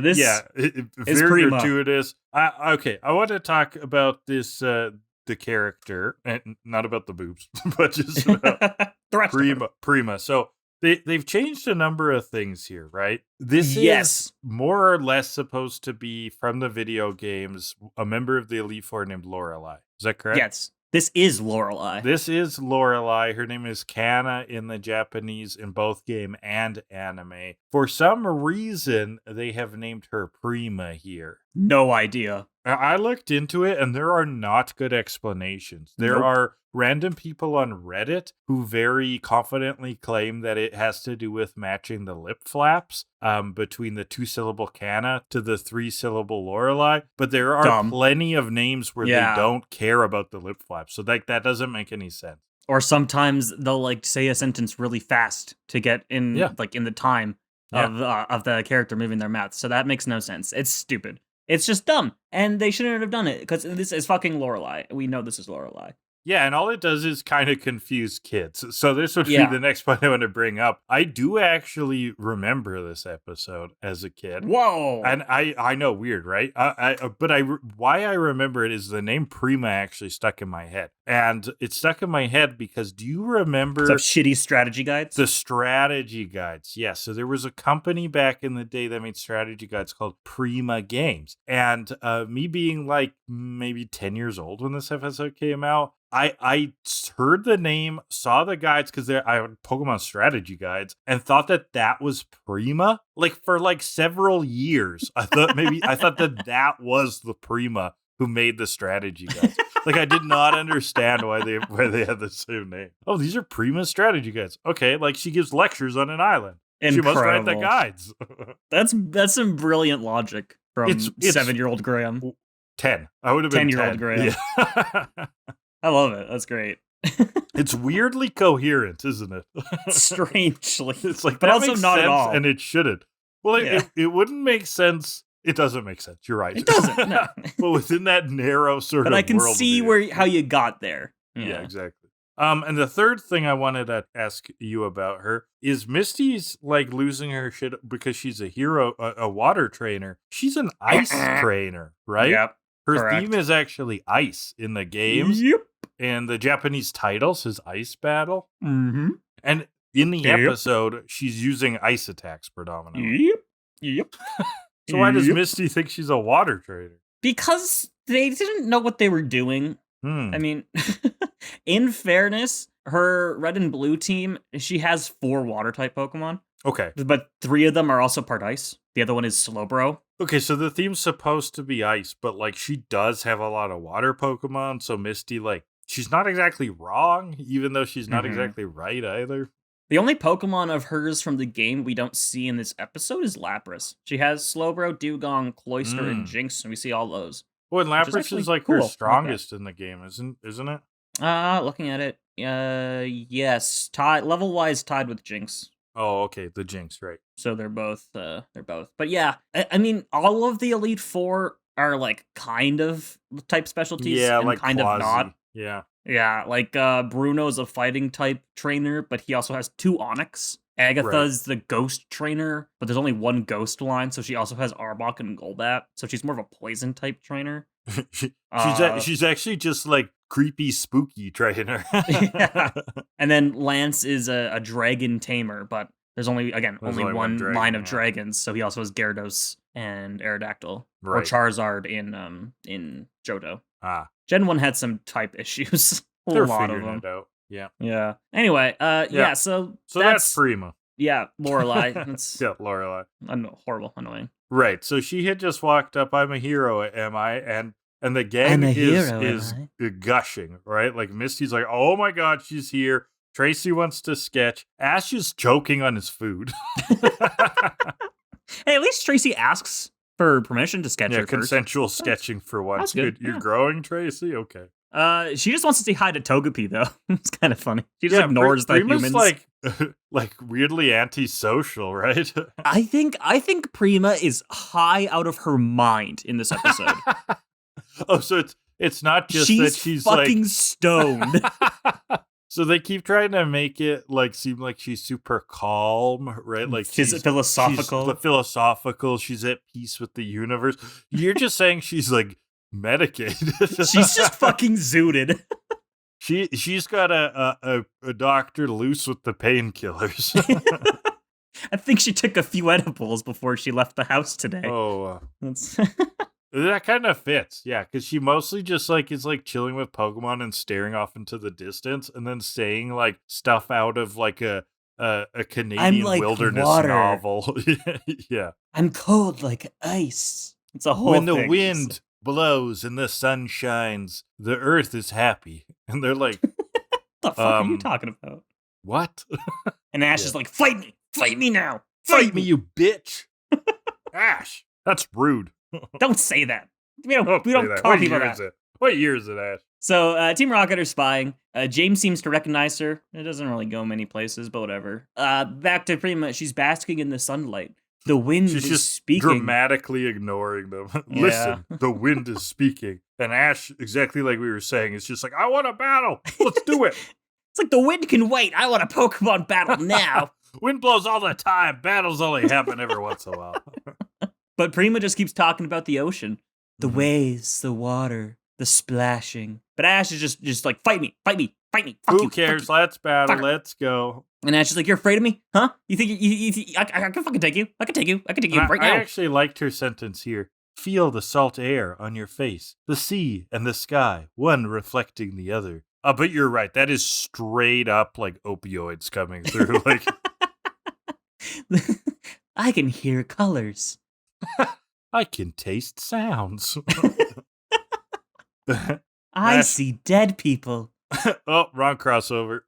This very Prima. gratuitous. Okay, I want to talk about this, the character, and not about the boobs, but just about Prima. So they've changed a number of things here, right? This is more or less supposed to be, from the video games, a member of the Elite Four named Lorelei. Is that correct? Yes. This is Lorelei. This is Lorelei. Her name is Kana in the Japanese, in both game and anime. For some reason, they have named her Prima here. No idea. I looked into it, and there are not good explanations. There are random people on Reddit who very confidently claim that it has to do with matching the lip flaps between the 2-syllable Kana to the 3-syllable Lorelei. But there are plenty of names where they don't care about the lip flaps. So that doesn't make any sense. Or sometimes they'll like say a sentence really fast to get in like in the time of the character moving their mouth. So that makes no sense. It's stupid. It's just dumb. And they shouldn't have done it because this is fucking Lorelei. We know this is Lorelei. Yeah, and all it does is kind of confuse kids. So this would be the next point I want to bring up. I do actually remember this episode as a kid. Whoa! And I know, weird, right? Why I remember it is the name Prima actually stuck in my head. And it stuck in my head because, do you remember... Some shitty strategy guides? The strategy guides, yes. So there was a company back in the day that made strategy guides called Prima Games. And me being like maybe 10 years old when this episode came out, I heard the name, saw the guides because I had Pokemon strategy guides, and thought that was Prima. Like for like several years, I thought that was the Prima who made the strategy guides. Like I did not understand why they had the same name. Oh, these are Prima strategy guides. Okay, like she gives lectures on an island. Incredible. She must write the guides. That's some brilliant logic from 7-year-old Graham. 10. I would have been 10-year-old Graham. Yeah. I love it. That's great. It's weirdly coherent, isn't it? Strangely. It's like, but that also makes not sense, at all. and it shouldn't. Well, it wouldn't make sense. It doesn't make sense. You're right. It doesn't, no. But within that narrow sort of But I can world see how you got there. Yeah, exactly. And the third thing I wanted to ask you about her is Misty's like losing her shit because she's a hero, a water trainer. She's an ice trainer, right? Yep. Her theme is actually ice in the games. Yep. And the Japanese title says Ice Battle. Mm-hmm. And in the episode, she's using ice attacks predominantly. Yep. So why does Misty think she's a water trader? Because they didn't know what they were doing. I mean, in fairness, her red and blue team, she has 4 water type Pokemon. Okay. But 3 of them are also part ice. The other one is Slowbro. Okay, so the theme's supposed to be ice, but like she does have a lot of water Pokemon, so Misty, like, she's not exactly wrong, even though she's not exactly right either. The only Pokemon of hers from the game we don't see in this episode is Lapras. She has Slowbro, Dugong, Cloyster, and Jinx, and we see all those. Well, and Lapras is like cool. her strongest in the game, isn't it? Looking at it, yes, level-wise tied with Jinx. Oh, okay, the Jinx, right. So they're both. But yeah, I mean, all of the Elite Four are like kind of type specialties, and like kind quasi. of not. Yeah, like Bruno's a fighting type trainer, but he also has 2 Onyx. Agatha's the ghost trainer, but there's only 1 ghost line, so she also has Arbok and Golbat, so she's more of a poison type trainer. she's actually just like creepy, spooky trainer. Yeah. And then Lance is a dragon tamer, but there's only one dragon, line of dragons, so he also has Gyarados and Aerodactyl, or Charizard in Johto. Gen 1 had some type issues. They're lot of figuring them. it out. Yeah. Yeah. Anyway, so that's Prima. Yeah, Lorelei. That's Lorelei. Horrible, annoying. Right. So she had just walked up. I'm a hero, am I? And the gang is gushing, right? Like Misty's like, oh my god, she's here. Tracy wants to sketch. Ash is choking on his food. Hey, at least Tracy asks for permission to sketch her consensual first. sketching for once. Good. You're growing, Tracy? Okay. She just wants to say hi to Togepi, though. It's kind of funny. She just ignores the humans. like weirdly antisocial, right? I think Prima is high out of her mind in this episode. Oh, so it's not just that she's fucking stoned. So they keep trying to make it seem like she's super calm, right? Like she's philosophical. She's philosophical. She's at peace with the universe. You're just saying she's like medicated. She's just fucking zooted. She's got a doctor loose with the painkillers. I think she took a few edibles before she left the house today. Oh, that kind of fits, yeah, because she mostly just is chilling with Pokemon and staring off into the distance, and then saying stuff out of a Canadian wilderness novel. Yeah, I'm cold like ice. It's a whole when the wind blows and the sun shines, the earth is happy, and they're like, "What the fuck are you talking about? What?" And Ash is like, fight me now, fight me, you bitch." Ash, that's rude. Don't say that. We don't call people that. What year is it, Ash? So, Team Rocket are spying. James seems to recognize her. It doesn't really go many places, but whatever. Back to Prima. She's basking in the sunlight. The wind is just speaking. Dramatically ignoring them. Listen, the wind is speaking. And Ash, exactly like we were saying, is just like, I want a battle. Let's do it. It's like the wind can wait. I want a Pokemon battle now. Wind blows all the time. Battles only happen every once in a while. But Prima just keeps talking about the ocean. The waves, the water, the splashing. But Ash is just like, fight me. Fuck Who you, cares? Fuck Let's battle. Fuck. Let's go. And Ash is like, you're afraid of me? Huh? You think I can fucking take you? I can take you right now. I actually liked her sentence here. Feel the salt air on your face, the sea and the sky, one reflecting the other. But you're right. That is straight up opioids coming through. I can hear colors. I can taste sounds. I see dead people. Oh, wrong crossover.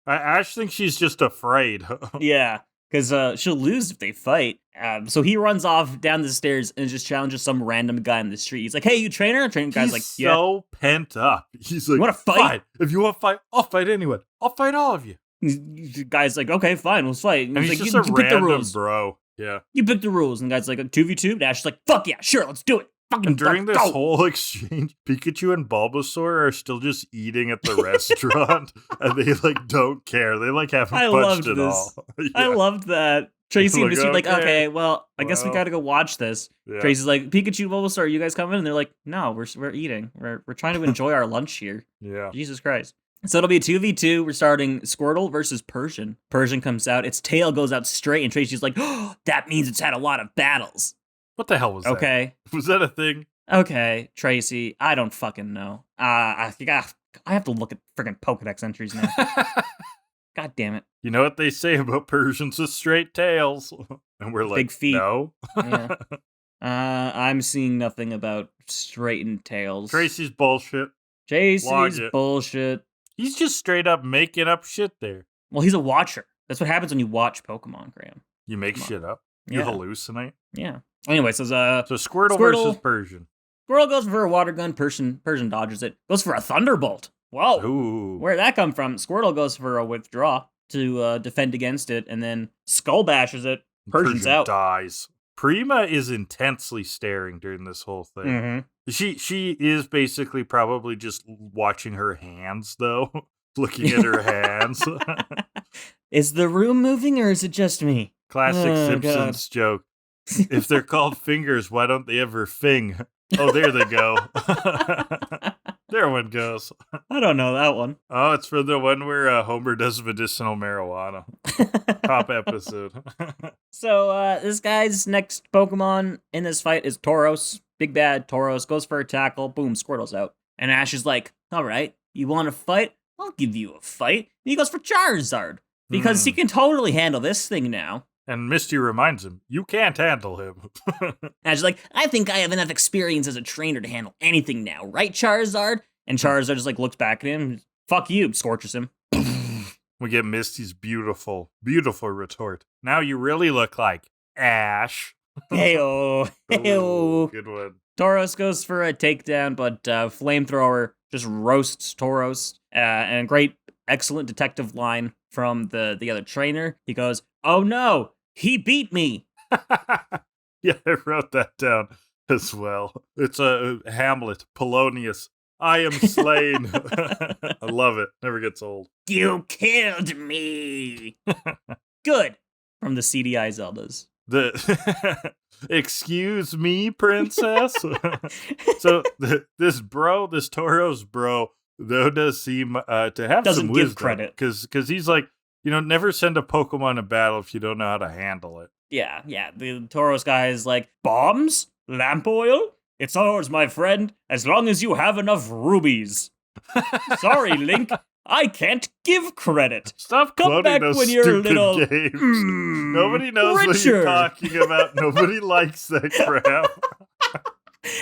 Ash thinks she's just afraid. Yeah, because she'll lose if they fight. So he runs off down the stairs and just challenges some random guy in the street. He's like, hey, you trainer? Trainer guy's like, yeah. So pent up. He's like, you want to fight? Fine. If you want to fight, I'll fight anyone. I'll fight all of you. The guy's like, okay, fine, let's fight. And he's like, just you a pick the random rules. bro. Yeah. You pick the rules. And the guy's like, 2v2? And Ash's like, fuck yeah, sure, let's do it. Fucking and during this whole exchange, Pikachu and Bulbasaur are still just eating at the restaurant, and they don't care. They haven't punched at all. Yeah. I loved that. Tracy and Misty like, okay, well, I guess we gotta go watch this. Yeah. Tracy's like, Pikachu, Bulbasaur, are you guys coming? And they're like, no, we're eating. We're trying to enjoy our lunch here. Yeah. Jesus Christ. So it'll be a 2v2. We're starting Squirtle versus Persian. Persian comes out. Its tail goes out straight, and Tracy's like, oh, that means it's had a lot of battles. What the hell was that? Okay. Was that a thing? Okay, Tracy, I don't fucking know. I have to look at freaking Pokedex entries now. God damn it. You know what they say about Persians with straight tails? And we're like, big feet. No. Yeah. I'm seeing nothing about straightened tails. Tracy's bullshit. Tracy's bullshit. He's just straight up making up shit there. Well, he's a watcher. That's what happens when you watch Pokemon, Graham. You make shit up. You Yeah. hallucinate. Yeah. Anyway, so Squirtle versus Persian. Squirtle goes for a water gun. Persian dodges it. Goes for a thunderbolt. Whoa. Ooh. Where'd that come from? Squirtle goes for a withdraw to defend against it, and then Skull bashes it. Persian's out. Dies. Prima is intensely staring during this whole thing. Mm-hmm. She is basically probably just watching her hands, though. Looking at her hands. Is the room moving, or is it just me? Classic Simpsons joke. If they're called fingers, why don't they ever fing? Oh, there they go. There one goes. I don't know that one. Oh, it's for the one where Homer does medicinal marijuana. Top episode. So, this guy's next Pokemon in this fight is Tauros. Big bad Tauros goes for a tackle. Boom, Squirtle's out. And Ash is like, all right, you want to fight? I'll give you a fight. And he goes for Charizard. Because he can totally handle this thing now. And Misty reminds him, you can't handle him. Ash is like, I think I have enough experience as a trainer to handle anything now, right, Charizard? And Charizard just like looks back at him. Fuck you, scorches him. We get Misty's beautiful, beautiful retort. Now you really look like Ash. Heyo. Heyo. Good one. Tauros goes for a takedown, but Flamethrower just roasts Tauros. And a great, excellent detective line from the other trainer. He goes, oh no, he beat me. Yeah, I wrote that down as well. It's a Hamlet, Polonius. I am slain. I love it. Never gets old. You killed me. Good. From the CDI Zeldas. Excuse me, princess. So this Tauros bro, though, does seem to have Doesn't some give wisdom, credit. because he's like, never send a Pokemon to battle if you don't know how to handle it. Yeah. The Tauros guy is like, bombs? Lamp oil? It's ours, my friend, as long as you have enough rubies. Sorry, Link, I can't give credit. Stop Come quoting back those when you're stupid little, games. Nobody knows what richer. you're talking about. Nobody likes that crap.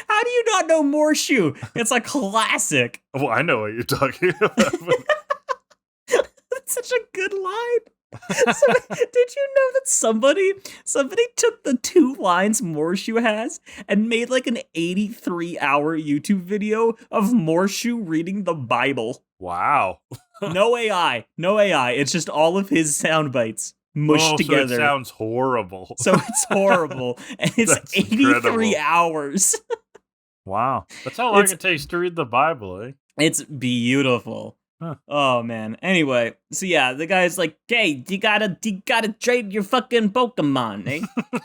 How do you not know Morshu? It's a classic. Well, I know what you're talking about. That's such a good line. Did you know that somebody took the 2 lines Morshu has and made like an 83-hour YouTube video of Morshu reading the Bible? Wow. No AI. It's just all of his sound bites mushed together. So it sounds horrible. So it's horrible. And it's That's 83 incredible. hours. Wow. That's how long it takes to read the Bible, eh? It's beautiful. Huh. Oh man. Anyway, so yeah, the guy's like, "Hey, you gotta trade your fucking Pokemon, eh?"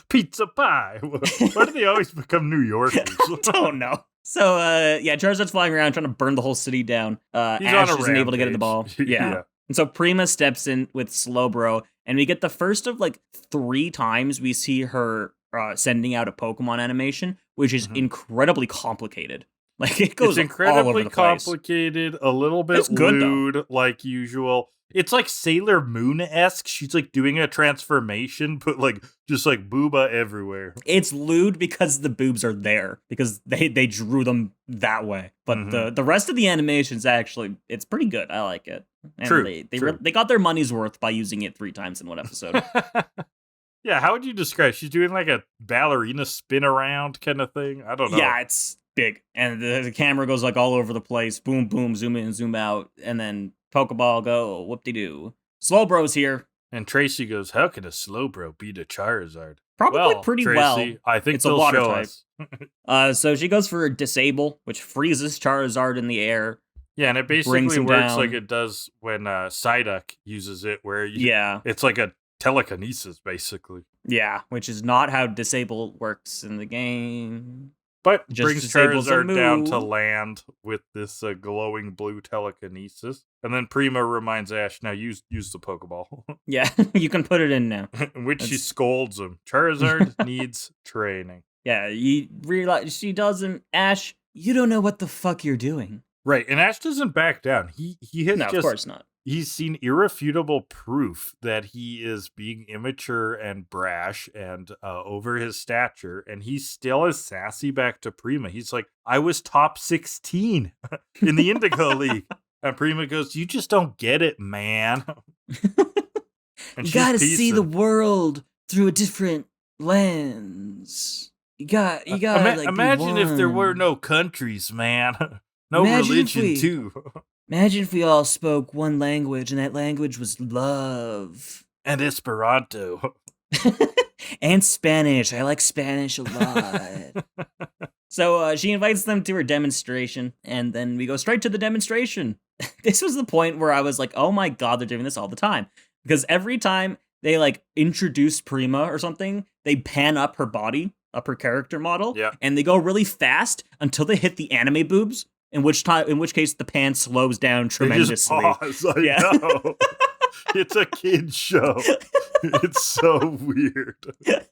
Pizza pie. Why do they always become New Yorkers? Don't know. So yeah, Charizard's flying around trying to burn the whole city down. He's Ash on a isn't able to get at the ball. rampage. Yeah. And so Prima steps in with Slowbro, and we get the first of like 3 times we see her sending out a Pokemon animation, which is incredibly complicated. Like, it goes It's incredibly all over the place. complicated, a little bit It's good, lewd, like usual. It's like Sailor Moon-esque. She's like doing a transformation, but like just like booba everywhere. It's lewd because the boobs are there, because they drew them that way. But the rest of the animation's actually, it's pretty good. I like it. And True. They got their money's worth by using it 3 times in one episode. Yeah, how would you describe? She's doing like a ballerina spin around kind of thing. I don't know. Yeah, it's big, and the camera goes like all over the place. Boom, boom, zoom in, zoom out, and then Pokeball go, whoop-de-doo. Slowbro's here. And Tracy goes, "How can a Slowbro beat a Charizard?" Probably pretty Tracy, well. I think It's a they'll water show type. us. So she goes for a Disable, which freezes Charizard in the air. Yeah, and it Brings basically him works down. like it does when Psyduck uses it, where Yeah, it's like a telekinesis, basically. yeah, which is not how Disable works in the game. But Just brings disables a Charizard down to move. land with this glowing blue telekinesis. And then Prima reminds Ash, now use the Pokeball. Yeah, you can put it in now. In which she That's- scolds him. Charizard needs training. Yeah, you realize she doesn't. Ash, you don't know what the fuck you're doing. Right, and Ash doesn't back down. He has No, of just course not. he's seen irrefutable proof that he is being immature and brash and over his stature, and he still is sassy back to Prima. He's like, I was top 16 in the Indigo League. And Prima goes, "You just don't get it, man." And You she's gotta see the piecing. world through a different lens. You gotta like be Imagine if there were one. no countries, man. No Imagine if religion, we- too. Imagine if we all spoke one language and that language was love. And Esperanto. And Spanish. I like Spanish a lot. So she invites them to her demonstration, and then we go straight to the demonstration. This was the point where I was like, oh my god, they're doing this all the time. Because every time they like introduce Prima or something, they pan up her body, up her character model, Yeah. and they go really fast until they hit the anime boobs, in which case the pan slows down They just tremendously. pause. I Yeah. know. It's a kid's show. It's so weird. Okay.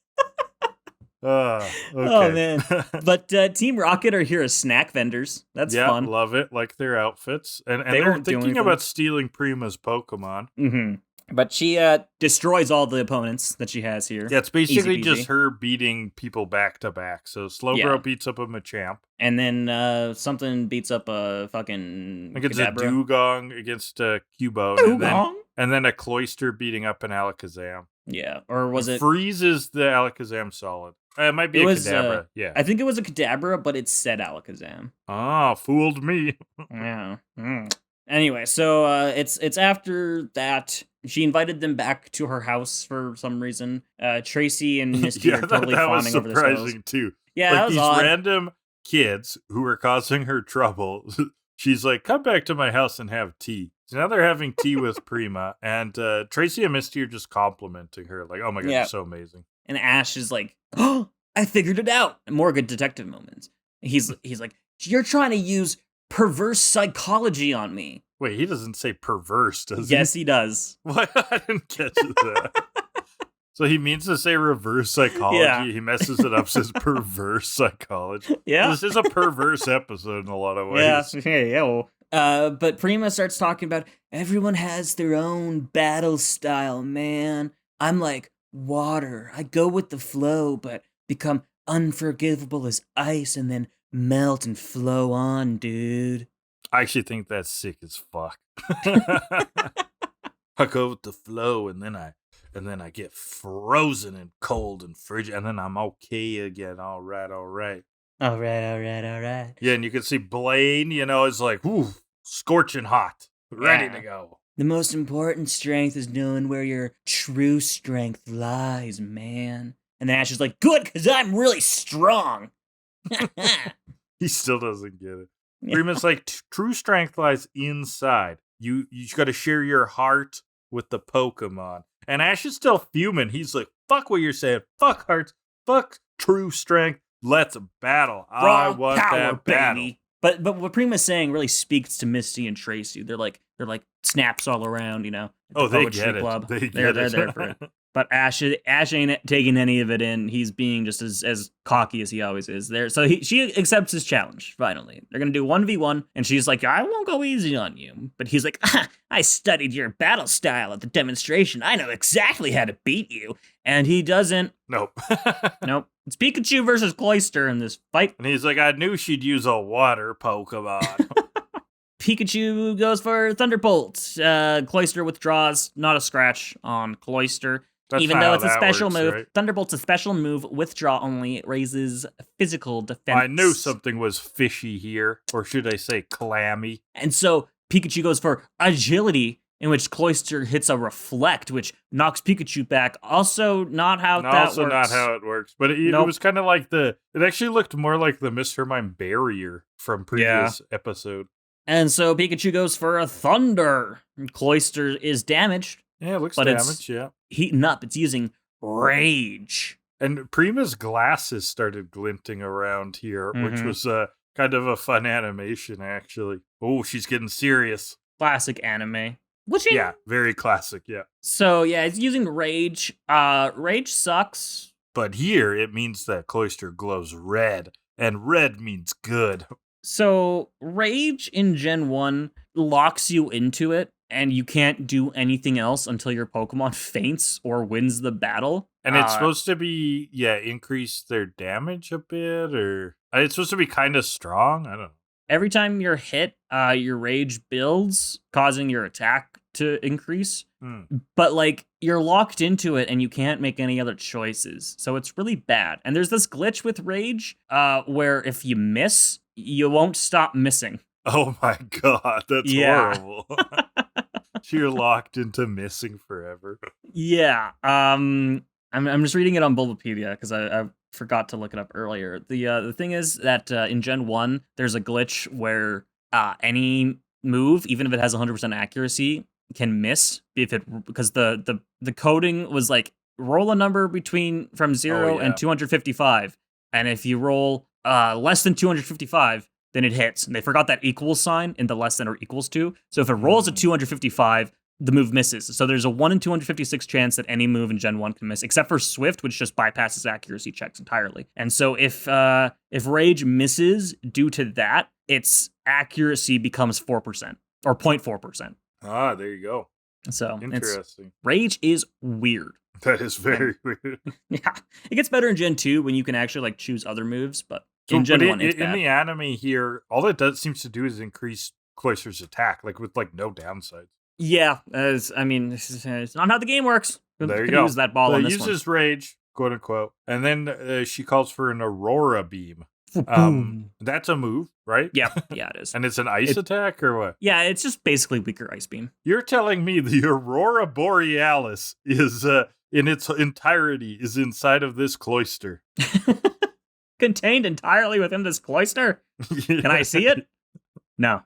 Oh man. But Team Rocket are here as snack vendors. That's yeah, fun. love it. Like their outfits. And They they're won't do thinking anything. about stealing Prima's Pokemon. Mm-hmm. But she destroys all the opponents that she has here. Yeah, it's basically Easy peasy. just her beating people back to back. So Slowbro Yeah. beats up a Machamp. And then something beats up a fucking I think it's Kadabra. a Dugong against a Cubone. Dugong? And then a Cloyster beating up an Alakazam. Yeah, or was it? Freezes the Alakazam solid. It might be It a was, Kadabra. Yeah. I think it was a Kadabra, but it said Alakazam. Ah, fooled me. Yeah. Anyway, so it's after that she invited them back to her house for some reason. Tracy and Misty are totally that was fawning over this house. surprising too. Yeah, Like that was these odd. random kids who are causing her trouble. She's like, "Come back to my house and have tea." So now they're having tea with Prima, and Tracy and Misty are just complimenting her, like, "Oh my god, Yeah. you're so amazing." And Ash is like, "Oh, I figured it out." More good detective moments. He's like, "You're trying to use perverse psychology on me." Wait, he doesn't say perverse, does he? Yes, he does. What? I didn't catch that. So he means to say reverse psychology. Yeah. He messes it up, says perverse psychology. Yeah. This is a perverse episode in a lot of ways. Yeah. Well, but Prima starts talking about everyone has their own battle style, man. I'm like water. I go with the flow, but become unforgivable as ice and then melt and flow on, dude. I actually think that's sick as fuck. I go with the flow, and then I get frozen and cold and frigid, and then I'm okay again. All right. All right. Yeah, and you can see Blaine, is like, whoo, scorching hot, ready Yeah. to go. The most important strength is knowing where your true strength lies, man. And then Ash is like, good, because I'm really strong. He still doesn't get it. Prima's like, true strength lies inside. You got to share your heart with the Pokemon. And Ash is still fuming. He's like, fuck what you're saying. Fuck hearts. Fuck true strength. Let's battle. I Raw want power, that battle. baby. But what Prima's saying really speaks to Misty and Tracy. They're like snaps all around, the Oh, they poetry get it. club. They They're get it. there for it. But Ash ain't taking any of it in. He's being just as cocky as he always is. There, so she accepts his challenge. Finally, they're gonna do 1v1, and she's like, "I won't go easy on you." But he's like, "I studied your battle style at the demonstration. I know exactly how to beat you." And he doesn't. Nope. Nope. It's Pikachu versus Cloyster in this fight. And he's like, I knew she'd use a water Pokemon. Pikachu goes for Thunderbolt. Cloyster withdraws. Not a scratch on Cloyster. That's Even not though how it's a that special works, move, right? Thunderbolt's a special move. Withdraw only. It raises physical defense. I knew something was fishy here. Or should I say clammy? And so Pikachu goes for Agility, in which Cloyster hits a Reflect, which knocks Pikachu back. Also not how that Also works. not how it works. But it Nope. was kind of like it actually looked more like the Miss Hermine barrier from previous episode. And so Pikachu goes for a Thunder. And Cloyster is damaged. Yeah, it looks But it's- damaged, yeah. Heating up. It's using Rage. And Prima's glasses started glinting around here, which Mhm. was kind of a fun animation, actually. Oh, she's getting serious. Classic anime. Which Yeah, very classic, yeah. So yeah, it's using Rage. Rage sucks. But here, it means that Cloyster glows red, and red means good. So Rage in Gen 1 locks you into it, and you can't do anything else until your Pokemon faints or wins the battle. And it's supposed to be, increase their damage a bit, or it's supposed to be kind of strong. I don't know. every time you're hit, your rage builds, causing your attack to increase. But like you're locked into it and you can't make any other choices. So it's really bad. And there's this glitch with rage where if you miss, you won't stop missing. Oh my god, that's horrible. So you're locked into missing forever. Yeah. I'm just reading it on Bulbapedia because I forgot to look it up earlier. The thing is that in Gen 1, there's a glitch where any move, even if it has 100% accuracy, can miss because the coding was like roll a number from 0 and 255, and if you roll less than 255, then it hits. And they forgot that equals sign in the less than or equals to. So if it rolls at 255, the move misses. So there's a 1 in 256 chance that any move in Gen 1 can miss, except for Swift, which just bypasses accuracy checks entirely. And so if Rage misses due to that, its accuracy becomes 4% or 0.4%. Ah, there you go. So interesting. Rage is weird. That is very weird. Yeah, it gets better in Gen 2 when you can actually like choose other moves, but in Gen 1, it's bad. In the anime here, all it seems to do is increase Cloyster's attack, like with like no downsides. Yeah, it's not how the game works. There you go. Use that ball on this uses one. Rage, quote unquote, and then she calls for an Aurora Beam. That's a move, right? Yeah, it is. And it's an ice attack or what? Yeah, it's just basically weaker Ice Beam. You're telling me the Aurora Borealis is in its entirety is inside of this cloister. Contained entirely within this cloister? Yeah. Can I see it? No.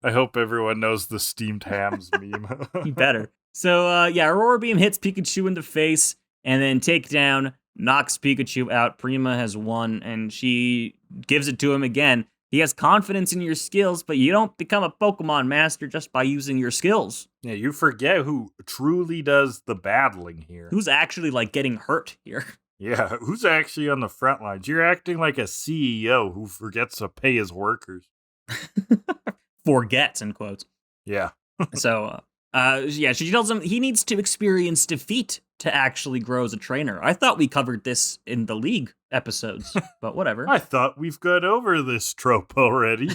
I hope everyone knows the steamed hams meme. You better. So, Aurora Beam hits Pikachu in the face, and then Takedown knocks Pikachu out. Prima has won, and she gives it to him again. He has confidence in your skills, but you don't become a Pokemon master just by using your skills. Yeah, you forget who truly does the battling here. Who's actually, like, getting hurt here. Yeah, who's actually on the front lines? You're acting like a CEO who forgets to pay his workers. Forgets, in quotes. Yeah. So, she tells him he needs to experience defeat to actually grow as a trainer. I thought we covered this in the League episodes, but whatever. I thought we've got over this trope already.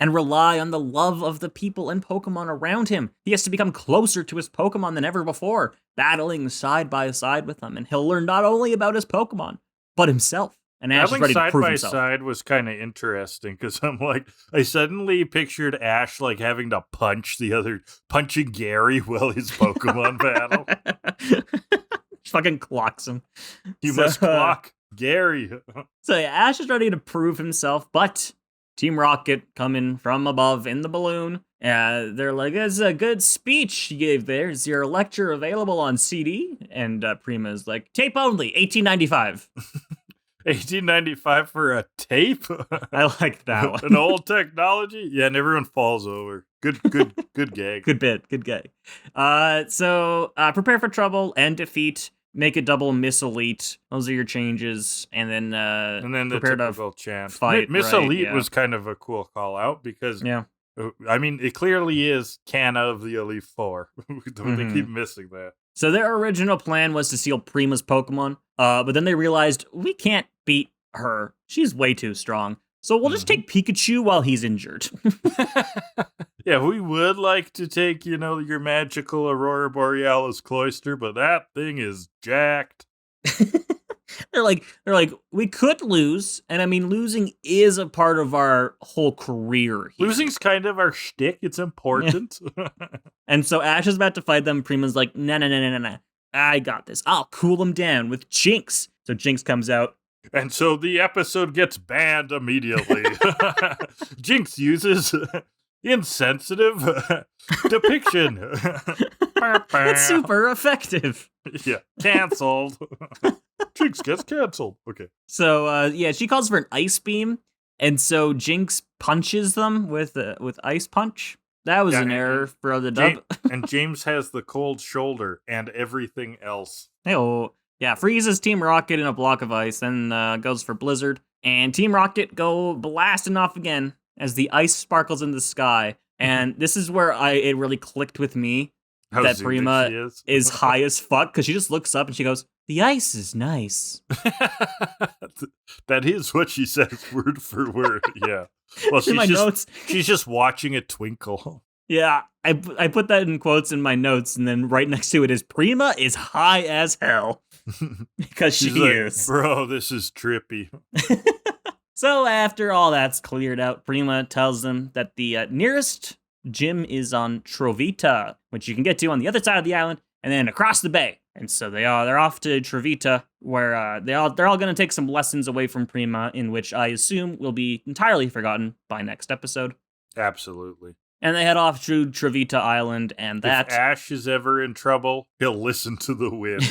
And rely on the love of the people and Pokemon around him. He has to become closer to his Pokemon than ever before, battling side by side with them, and he'll learn not only about his Pokemon, but himself. And Ash is ready to prove himself. Side by side was kind of interesting because I suddenly pictured Ash like having to punching Gary while his Pokemon battle. Fucking clocks him. You must clock Gary. So Ash is ready to prove himself, but Team Rocket coming from above in the balloon. They're like, it's a good speech you gave there. Is your lecture available on CD? And Prima's like, tape only, 1895. 1895 for a tape? I like that one. An old technology? Yeah, and everyone falls over. Good gag. Good gag. So prepare for trouble and defeat. Make a double Miss Elite. Those are your changes. And then the prepare typical chant. Fight, Miss Elite was kind of a cool call out because I mean, it clearly is Canna of the Elite Four. They keep missing that. So their original plan was to steal Prima's Pokemon, but then they realized we can't beat her. She's way too strong. So we'll just take Pikachu while he's injured. Yeah, we would like to take, your magical Aurora Borealis cloister, but that thing is jacked. They're like, we could lose, and I mean, losing is a part of our whole career here. Losing's kind of our shtick. It's important. And so Ash is about to fight them. Prima's like, no. I got this. I'll cool them down with Jinx. So Jinx comes out. And so the episode gets banned immediately. Jinx uses insensitive depiction. It's super effective. Yeah, canceled. Jinx gets canceled. Okay. So she calls for an ice beam, and so Jinx punches them with ice punch. That was an error for the dub. And James has the cold shoulder and everything else. Hey-oh. Yeah, freezes Team Rocket in a block of ice, then goes for Blizzard. And Team Rocket go blasting off again as the ice sparkles in the sky. And this is where it really clicked with me. How that zooted Prima she is high as fuck because she just looks up and she goes, "The ice is nice." That is what she says, word for word. Yeah. Well, In my notes. she's just watching it twinkle. Yeah, I put that in quotes in my notes, and then right next to it is Prima is high as hell because She's she like, is. bro, this is trippy. So after all that's cleared out, Prima tells them that the nearest gym is on Trovita, which you can get to on the other side of the island, and then across the bay. And so they're off to Trovita, where they're all going to take some lessons away from Prima, in which I assume will be entirely forgotten by next episode. Absolutely. And they head off to Trovita Island, and that... If Ash is ever in trouble, he'll listen to the wind.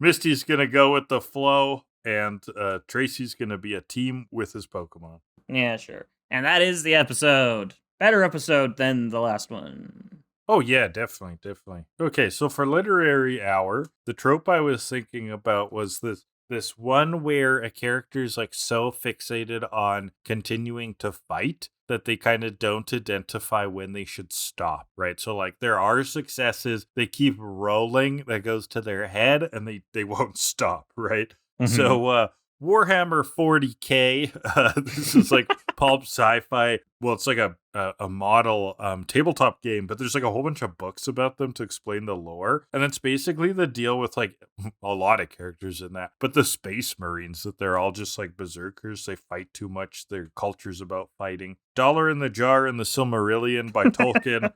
Misty's going to go with the flow, and Tracy's going to be a team with his Pokemon. Yeah, sure. And that is the episode. Better episode than the last one. Oh, yeah, definitely. Okay, so for Literary Hour, the trope I was thinking about was this one where a character is like so fixated on continuing to fight that they kind of don't identify when they should stop, right? So like there are successes, they keep rolling, that goes to their head, and they won't stop, right? Mm-hmm. So Warhammer 40K, this is like pulp sci-fi. Well, it's like a model tabletop game, but there's like a whole bunch of books about them to explain the lore. And it's basically the deal with like a lot of characters in that. But the Space Marines, that they're all just like berserkers. They fight too much. Their culture's about fighting. Dollar in the Jar in the Silmarillion by Tolkien.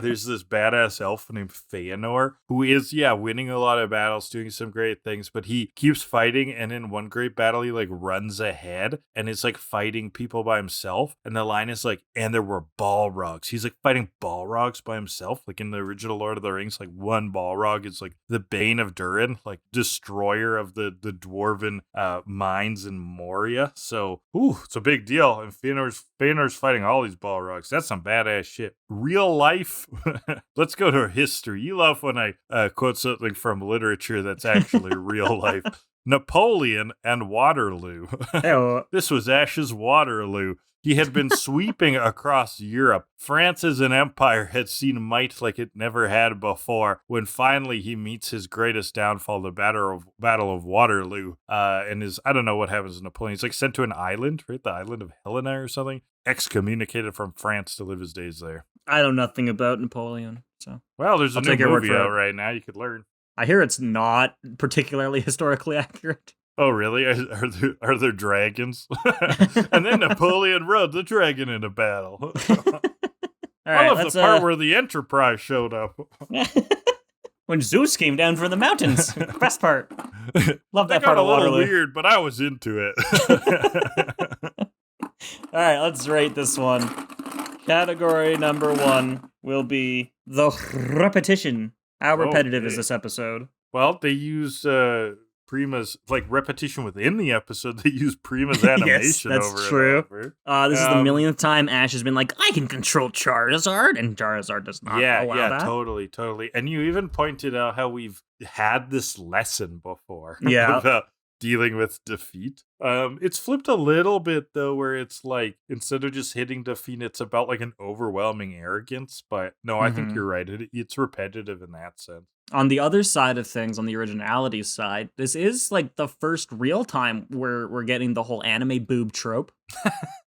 There's this badass elf named Feanor who is, winning a lot of battles, doing some great things, but he keeps fighting. And in one great battle, he like runs ahead and is like fighting people by himself. And the line is like, and there were Balrogs. He's like fighting Balrogs by himself. Like in the original Lord of the Rings, like one Balrog is like the Bane of Durin, like destroyer of the dwarven mines in Moria. So, it's a big deal. And Feanor's fighting all these Balrogs. That's some badass shit. Real life. Let's go to history. You love when I quote something from literature that's actually real life. Napoleon and Waterloo. This was Ash's Waterloo. He had been sweeping across Europe. France as an empire had seen might like it never had before, when finally he meets his greatest downfall, the Battle of Waterloo. And I don't know what happens to Napoleon. He's like sent to an island, right? The island of Helena or something. Excommunicated from France to live his days there. I know nothing about Napoleon, so... Well, there's a new movie out right now. You could learn. I hear it's not particularly historically accurate. Oh, really? Are there dragons? And then Napoleon rode the dragon into battle. I love the part where the Enterprise showed up. When Zeus came down from the mountains. Best part. Love that part got of Waterloo. A little weird, but I was into it. All right, let's rate this one. Category number 1 will be the repetition. How repetitive is this episode? Well, they use... Prima's like repetition within the episode. They use Prima's animation. Yes, that's true. This is the millionth time Ash has been like, I can control Charizard, and Charizard does not allow that. Totally. And you even pointed out how we've had this lesson before. Yeah. About dealing with defeat. It's flipped a little bit though, where it's like instead of just hitting defeat, it's about like an overwhelming arrogance. But no, I think you're right. It's repetitive in that sense. On the other side of things, on the originality side, this is like the first real time where we're getting the whole anime boob trope.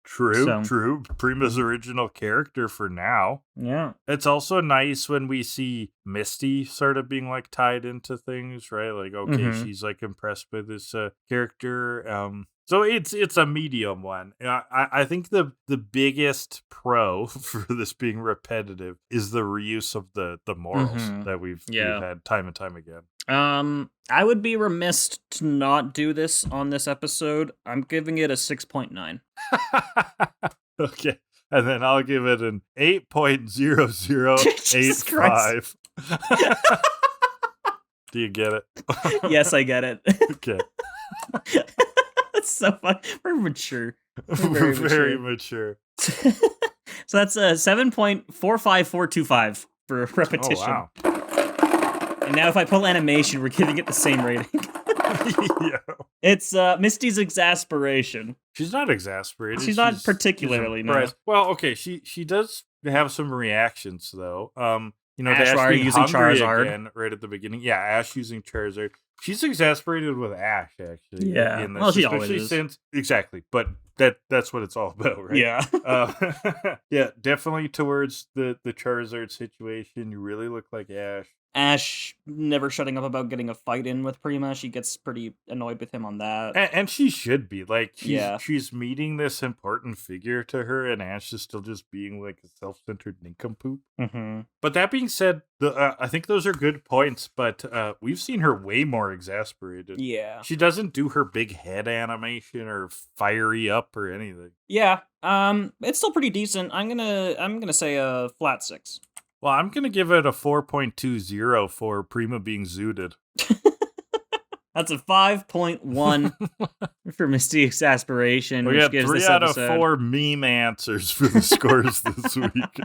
True. Prima's original character for now. Yeah. It's also nice when we see Misty sort of being like tied into things, right? Like, okay, she's like impressed by this character. So it's a medium one. I think the biggest pro for this being repetitive is the reuse of the morals that we've had time and time again. I would be remiss to not do this on this episode. I'm giving it a 6.9. Okay. And then I'll give it an 8.0085. Do you get it? Yes, I get it. Okay. That's so fun. We're mature. We're very mature. So that's a 7.45425 for repetition. Oh, wow. And now if I pull animation, we're giving it the same rating. Yeah. It's Misty's exasperation. She's not exasperated. She's not particularly, no. Well, okay, she does have some reactions, though. You know, Ash, Ash why are you being using hungry Charizard? again right at the beginning. Yeah, Ash using Charizard. She's exasperated with Ash, actually. Yeah. in this, Well, she always especially is. since exactly, but that's what it's all about, right? Yeah. Yeah, definitely towards the Charizard situation. You really look like Ash. Ash never shutting up about getting a fight in with Prima. She gets pretty annoyed with him on that. And she should be. Like, Yeah. she's meeting this important figure to her, and Ash is still just being like a self-centered nincompoop. Mm-hmm. But that being said, I think those are good points, but we've seen her way more exasperated. Yeah. She doesn't do her big head animation or fiery up or anything. Yeah. It's still pretty decent. I'm gonna say a flat 6. Well, I'm going to give it a 4.20 for Prima being zooted. That's a 5.1 for Misty Exasperation, We which got gives 3 this out episode... of 4 meme answers for the scores this week.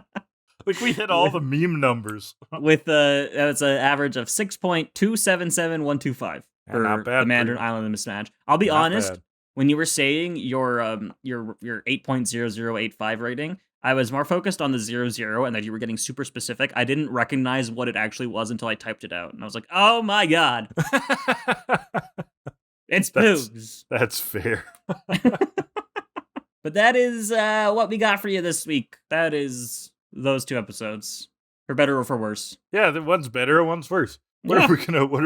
Like, we hit all the meme numbers. With that's an average of 6.277125 Yeah, for not bad, the Mandarin Prima. Island Miss Match. I'll be Not honest, bad. when you were saying your 8.0085 rating, I was more focused on the 00 and that you were getting super specific. I didn't recognize what it actually was until I typed it out. And I was like, oh my god, it's boobs. That's fair. But that is what we got for you this week. That is those 2 episodes. For better or for worse. Yeah, the one's better, one's worse. What are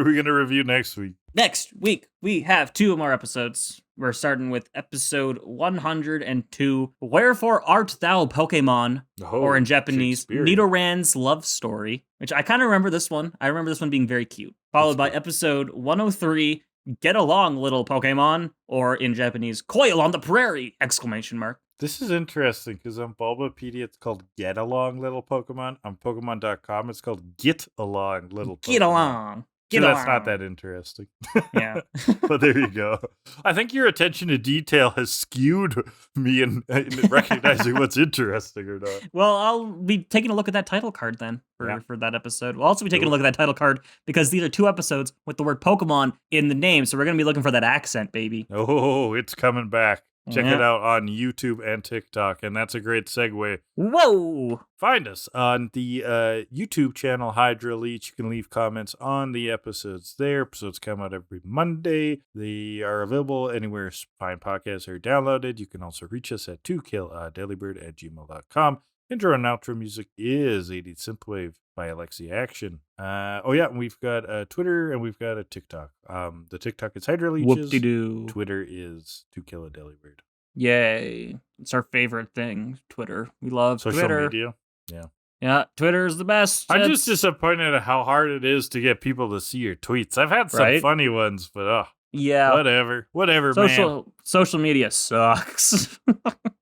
we gonna review next week? Next week, we have 2 more episodes. We're starting with episode 102, Wherefore Art Thou, Pokemon? Oh, Or in Japanese, Shakespearean. Nidoran's Love Story, which I kind of remember this one. I remember this one being very cute. Followed by episode 103, Get Along, Little Pokemon, or in Japanese, Coil on the Prairie! ! This is interesting because on Bulbapedia it's called Get Along Little Pokemon. On Pokemon.com it's called Get Along Little Pokemon. Get along! So Get that's along! not that interesting. Yeah. But there you go. I think your attention to detail has skewed me in recognizing what's interesting or not. Well, I'll be taking a look at that title card then for that episode. We'll also be taking a look at that title card because these are 2 episodes with the word Pokemon in the name, so we're going to be looking for that accent, baby. Oh, it's coming back. Check Yeah. it out on YouTube and TikTok, and that's a great segue. Whoa! Find us on the YouTube channel Hydra Leech. You can leave comments on the episodes there. Episodes come out every Monday. They are available anywhere fine podcasts are downloaded. You can also reach us at tokilladdelibird@gmail.com. Intro and outro music is 80 Synthwave by Alexi Action. And we've got a Twitter and we've got a TikTok. The TikTok is Hydra Leeches. Whoop-de-doo. Twitter is To Kill A Delibird. Yay. It's our favorite thing, Twitter. We love Social Twitter. media. Yeah, Twitter's the best. I'm It's- just disappointed at how hard it is to get people to see your tweets. I've had some Right? funny ones, but Yeah. whatever, man. Social media sucks.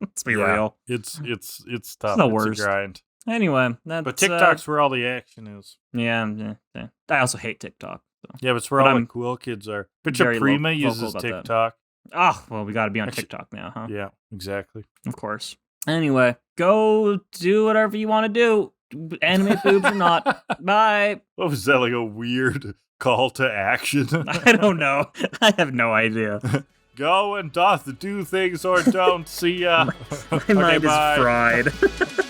Let's be real. It's tough. It's the It's worst. a grind. Anyway, that's But TikTok's where all the action is. yeah. I also hate TikTok. So. Yeah, but it's where But all I'm the cool kids are. But very Prima vocal uses about that. TikTok. Oh, well, we got to be on Actually- TikTok now, huh? Yeah, exactly. Of course. Anyway, go do whatever you want to do. Animate boobs or not. Bye. What was that, like a weird call to action? I don't know. I have no idea. Go and doth do things or don't. See ya. My mind bye. is fried.